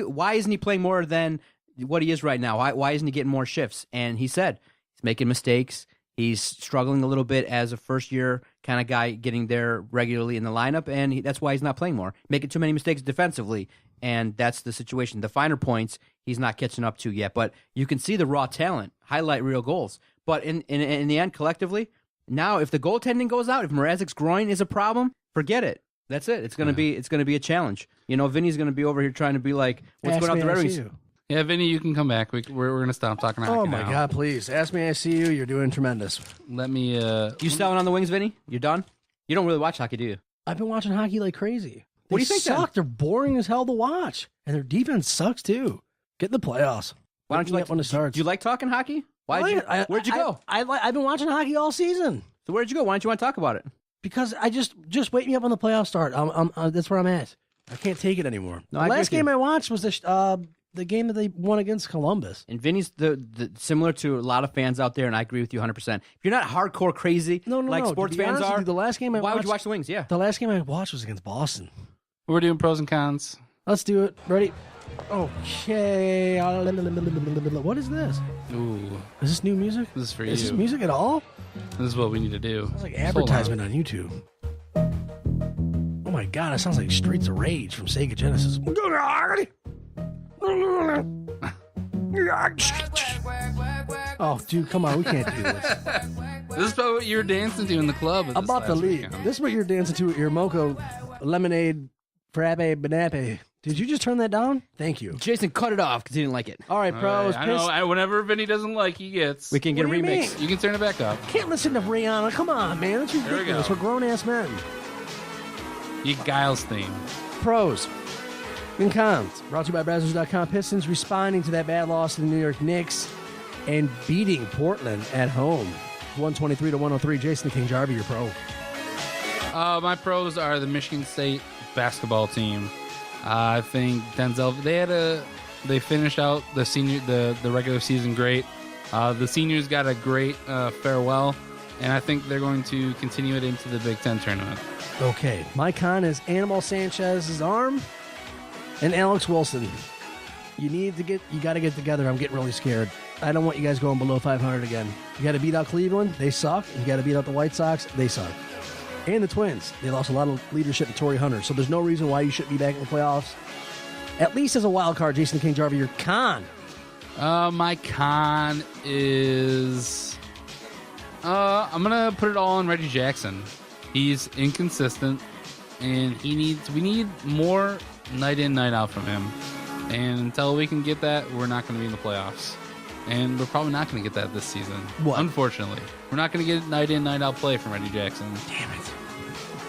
Why isn't he playing more than what he is right now? Why isn't he getting more shifts? And he said he's making mistakes. He's struggling a little bit as a first-year kind of guy getting there regularly in the lineup, and that's why he's not playing more. Making too many mistakes defensively, and that's the situation. The finer points, he's not catching up to yet, but you can see the raw talent, highlight real goals. But in the end, collectively, now if the goaltending goes out, if Mrazek's groin is a problem, forget it. That's it. It's gonna be a challenge. You know, Vinny's gonna be over here trying to be like, what's going on with the Red Wings? Yeah, Vinny, you can come back. We're going to stop talking hockey. Oh, my God, please. Ask me, I see you. You're doing tremendous. Let me... You selling on the Wings, Vinny? You're done? You don't really watch hockey, do you? I've been watching hockey like crazy. What do you think, suck. They're boring as hell to watch. And their defense sucks, too. Get in the playoffs. Why don't you like... when it starts. Do you like talking hockey? Where'd you go? I've been watching hockey all season. So where'd you go? Why don't you want to talk about it? Because I just wake me up when the playoffs start. That's where I'm at. I can't take it anymore. No, the last game I watched was the game that they won against Columbus. And Vinny's the similar to a lot of fans out there, and I agree with you 100%. If you're not hardcore crazy like sports fans are, the last game why would you watch the Wings? Yeah. The last game I watched was against Boston. We're doing pros and cons. Let's do it. Ready? Okay. What is this? Ooh. Is this new music? This is for you. Is this music at all? This is what we need to do. It's like advertisement on YouTube. Oh my God, it sounds like Streets of Rage from Sega Genesis. Oh, dude, come on. We can't do this. This is probably what you were dancing to in the club. About the lead. This is what you're dancing to at your mocha lemonade frappe banape. Did you just turn that down? Thank you. Jason cut it off because he didn't like it. All right, pros. I know. Whenever Vinny doesn't like, he gets. We can get a remix. You can turn it back up. Can't listen to Rihanna. Come on, man. That's ridiculous. We're grown-ass men. You Giles theme. Pros and cons. Brought to you by Brazzers.com. Pistons responding to that bad loss to the New York Knicks and beating Portland at home. 123-103. Jason the King Jarvi, your pro. My pros are the Michigan State basketball team. I think Denzel. They finished out the regular season great. The seniors got a great farewell, and I think they're going to continue it into the Big Ten tournament. Okay, my con is Animal Sanchez's arm and Alex Wilson. You got to get together. I'm getting really scared. I don't want you guys going below 500 again. You got to beat out Cleveland. They suck. You got to beat out the White Sox. They suck. And the Twins. They lost a lot of leadership to Torrey Hunter. So there's no reason why you shouldn't be back in the playoffs. At least as a wild card, Jason the King Jarvi, your con. My con is... I'm going to put it all on Reggie Jackson. He's inconsistent. and we need more night in, night out from him. And until we can get that, we're not going to be in the playoffs. And we're probably not going to get that this season. What? Unfortunately. We're not going to get night in, night out play from Eddie Jackson. Damn it.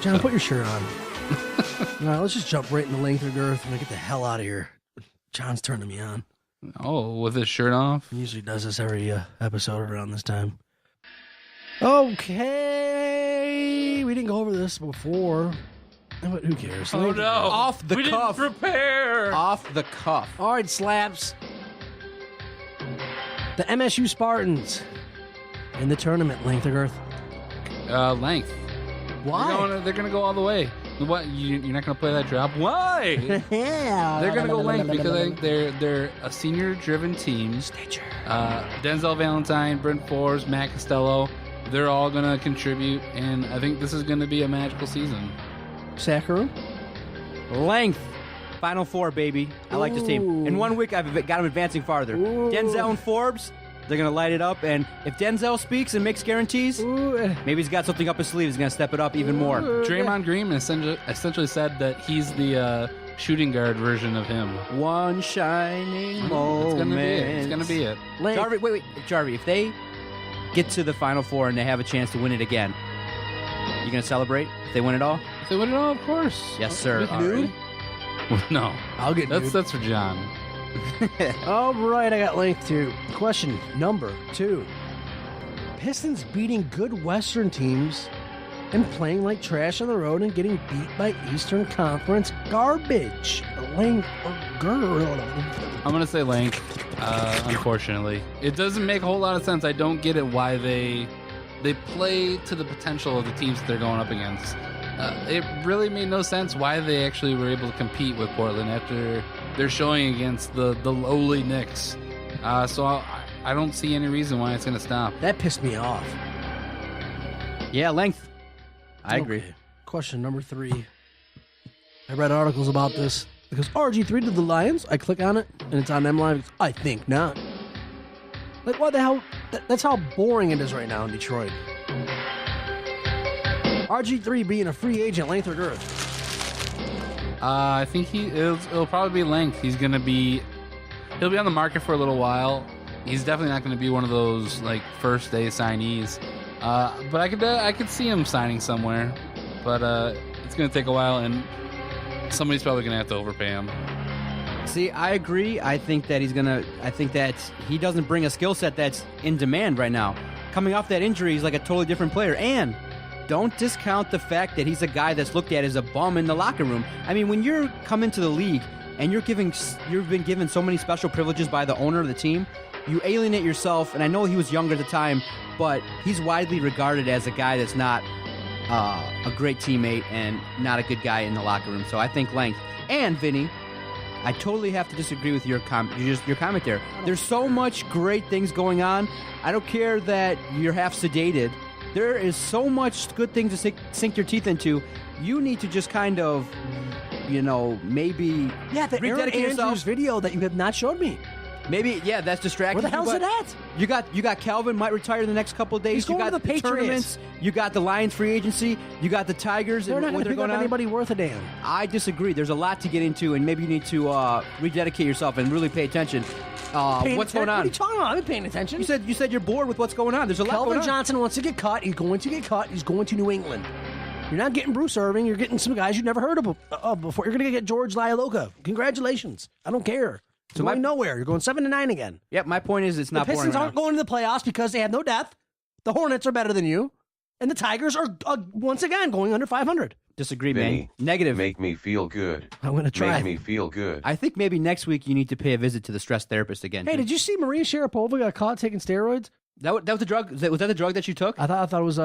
John, put your shirt on. All right, let's just jump right into length or girth and get the hell out of here. John's turning me on. Oh, with his shirt off? He usually does this every episode around this time. Okay. We didn't go over this before. But who cares? Oh, no. Off the we cuff. Didn't prepare. Off the cuff. All right, Slaps. The MSU Spartans in the tournament, length or girth? Length. Why? They're going to go all the way. What? You're not going to play that drop? Why? Yeah. They're going to go length because I think they're a senior-driven team. Denzel Valentine, Brent Forbes, Matt Costello, they're all going to contribute, and I think this is going to be a magical season. Saccharum? Length. Final four, baby. I like this team. In 1 week, I've got them advancing farther. Denzel and Forbes, they're going to light it up. And if Denzel speaks and makes guarantees, maybe he's got something up his sleeve. He's going to step it up even more. Draymond Green essentially said that he's the shooting guard version of him. One shining moment. It's going to be it. Jarvi, wait. Jarvi, if they get to the Final Four and they have a chance to win it again, you going to celebrate if they win it all? If they win it all, of course. Yes, sir. Nude? No. I'll get nude. That's for John. All right, I got length too. Question number 2. Pistons beating good Western teams and playing like trash on the road and getting beat by Eastern Conference garbage. Length or girl? I'm going to say length, unfortunately. It doesn't make a whole lot of sense. I don't get it why they play to the potential of the teams that they're going up against. It really made no sense why they actually were able to compete with Portland after they're showing against the lowly Knicks. So I don't see any reason why it's going to stop. That pissed me off. Yeah, length. I agree. Question number 3. I read articles about this. It goes, RG3 to the Lions. I click on it, and it's on them live. I think not. Like, what the hell? That's how boring it is right now in Detroit. RG3 being a free agent, length or girth? I think it'll probably be length. He'll be on the market for a little while. He's definitely not going to be one of those like first day signees. But I could see him signing somewhere. But it's going to take a while, and somebody's probably going to have to overpay him. See, I agree. I think that he doesn't bring a skill set that's in demand right now. Coming off that injury, he's like a totally different player. And don't discount the fact that he's a guy that's looked at as a bum in the locker room. I mean, when you're coming to the league and you've been given so many special privileges by the owner of the team, you alienate yourself. And I know he was younger at the time, but he's widely regarded as a guy that's not a great teammate and not a good guy in the locker room. So I think length. And Vinny, I totally have to disagree with your comment there. There's so much great things going on. I don't care that you're half sedated. There is so much good things to sink your teeth into. You need to just kind of, maybe the Aaron Andrews video that you have not showed me. Maybe, that's distracting. Where the hell's it at? You got Calvin might retire in the next couple of days. He's going you got to the Patriots. Tournaments. You got the Lions free agency. You got the Tigers. They're not going to pick up anybody worth a damn. I disagree. There's a lot to get into, and maybe you need to rededicate yourself and really pay attention. What's going on? What are you talking about? I've been paying attention. You said you're bored with what's going on. There's a lot going on. Calvin Johnson wants to get cut. He's going to get cut. He's going to New England. You're not getting Bruce Irving. You're getting some guys you've never heard of before. You're going to get George Ialoka. Congratulations. I don't care. You're going nowhere. You're going 7-9 again. Yep, my point is it's not boring. The Pistons aren't going to the playoffs because they have no depth. The Hornets are better than you. And the Tigers are, once again, going under 500. Disagree, Vinny, man. Negative. Make me feel good. I'm going to try. Make me feel good. I think maybe next week you need to pay a visit to the stress therapist again. Hey, did you see Maria Sharapova got caught taking steroids? That was the drug. Was that the drug that you took? I thought it was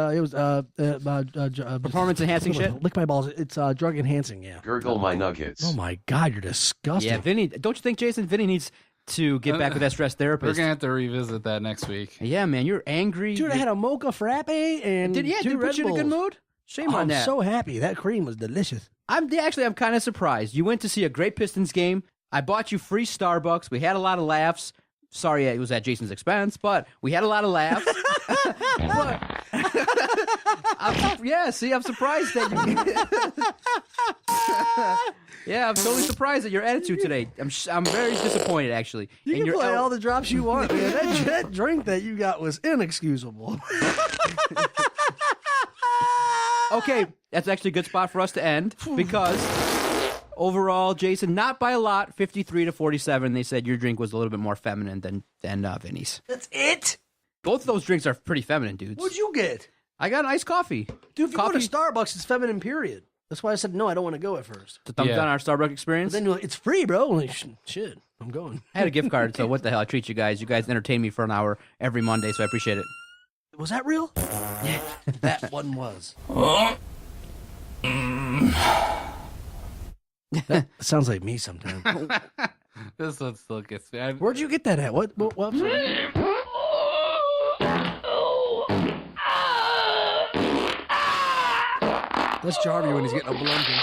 performance enhancing shit. Lick my balls. It's drug enhancing. Yeah. Gurgle my nuggets. Oh my God, you're disgusting. Yeah, Vinny. Don't you think, Jason? Vinny needs to get back with that stress therapist. We're gonna have to revisit that next week. Yeah, man, you're angry. Dude, I had a mocha frappe and did two Red put you in a good mood? Shame on that. I'm so happy. That cream was delicious. I'm kind of surprised. You went to see a great Pistons game. I bought you free Starbucks. We had a lot of laughs. Sorry it was at Jason's expense, but we had a lot of laughs. I'm surprised that you... Yeah, I'm totally surprised at your attitude today. I'm very disappointed, actually. You can play all the drops you want, man. That drink that you got was inexcusable. Okay, that's actually a good spot for us to end because overall, Jason, not by a lot, 53-47. They said your drink was a little bit more feminine than Vinny's. That's it? Both of those drinks are pretty feminine, dudes. What'd you get? I got an iced coffee. Dude, if you go to Starbucks, it's feminine, period. That's why I said, no, I don't want to go at first. To thumb down our Starbucks experience? But then it's free, bro. Like, shit, I'm going. I had a gift card, so what the hell? I treat you guys. You guys entertain me for an hour every Monday, so I appreciate it. Was that real? Yeah, that one was. That sounds like me sometimes. This one still gets me. Where'd you get that at? What website? That's Jarvi when he's getting a blumpkin.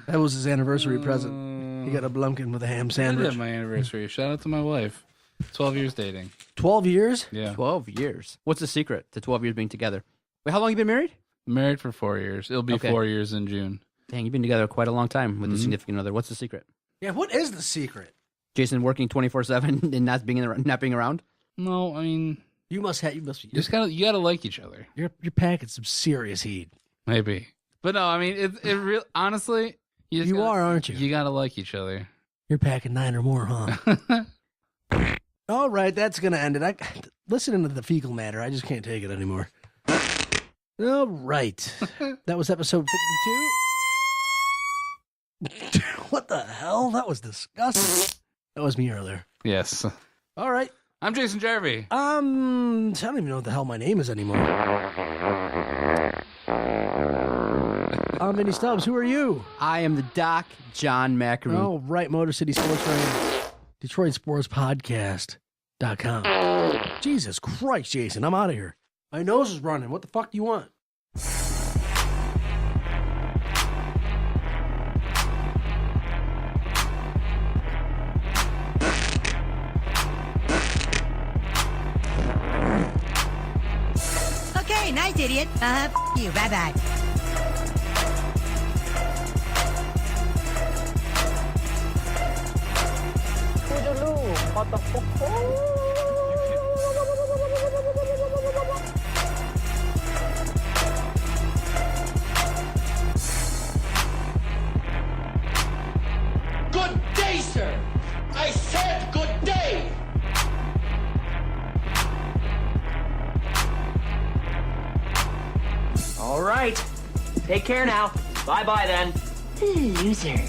That was his anniversary present. He got a blumpkin with a ham I sandwich. did my anniversary. Shout out to my wife. 12 years dating. 12 years? Yeah. 12 years. What's the secret to 12 years being together? Wait, how long you been married? Married for 4 years. It'll be 4 years in June. Dang, you've been together quite a long time with a significant other. What's the secret? Yeah, what is the secret? Jason working 24/7 and not being around? No, I mean, you must be. you gotta like each other. You're packing some serious heat. Maybe, but no, I mean, it real honestly, you are, aren't you? You gotta like each other. You're packing 9 or more, huh? All right, that's gonna end it. Listening to the fecal matter, I just can't take it anymore. All right, that was episode 52. What the hell? That was disgusting. That was me earlier. Yes. All right. I'm Jason Jarvi. I don't even know what the hell my name is anymore. I'm Vinny Stubbs. Who are you? I am the Doc John Maccaroon. Oh, right. Motor City Sports Radio. Detroit Sports Podcast.com. Jesus Christ, Jason. I'm out of here. My nose is running. What the fuck do you want? Okay, nice idiot. You. Bye-bye. Good day, sir. I said good day. All right. Take care now. Bye-bye then. Loser.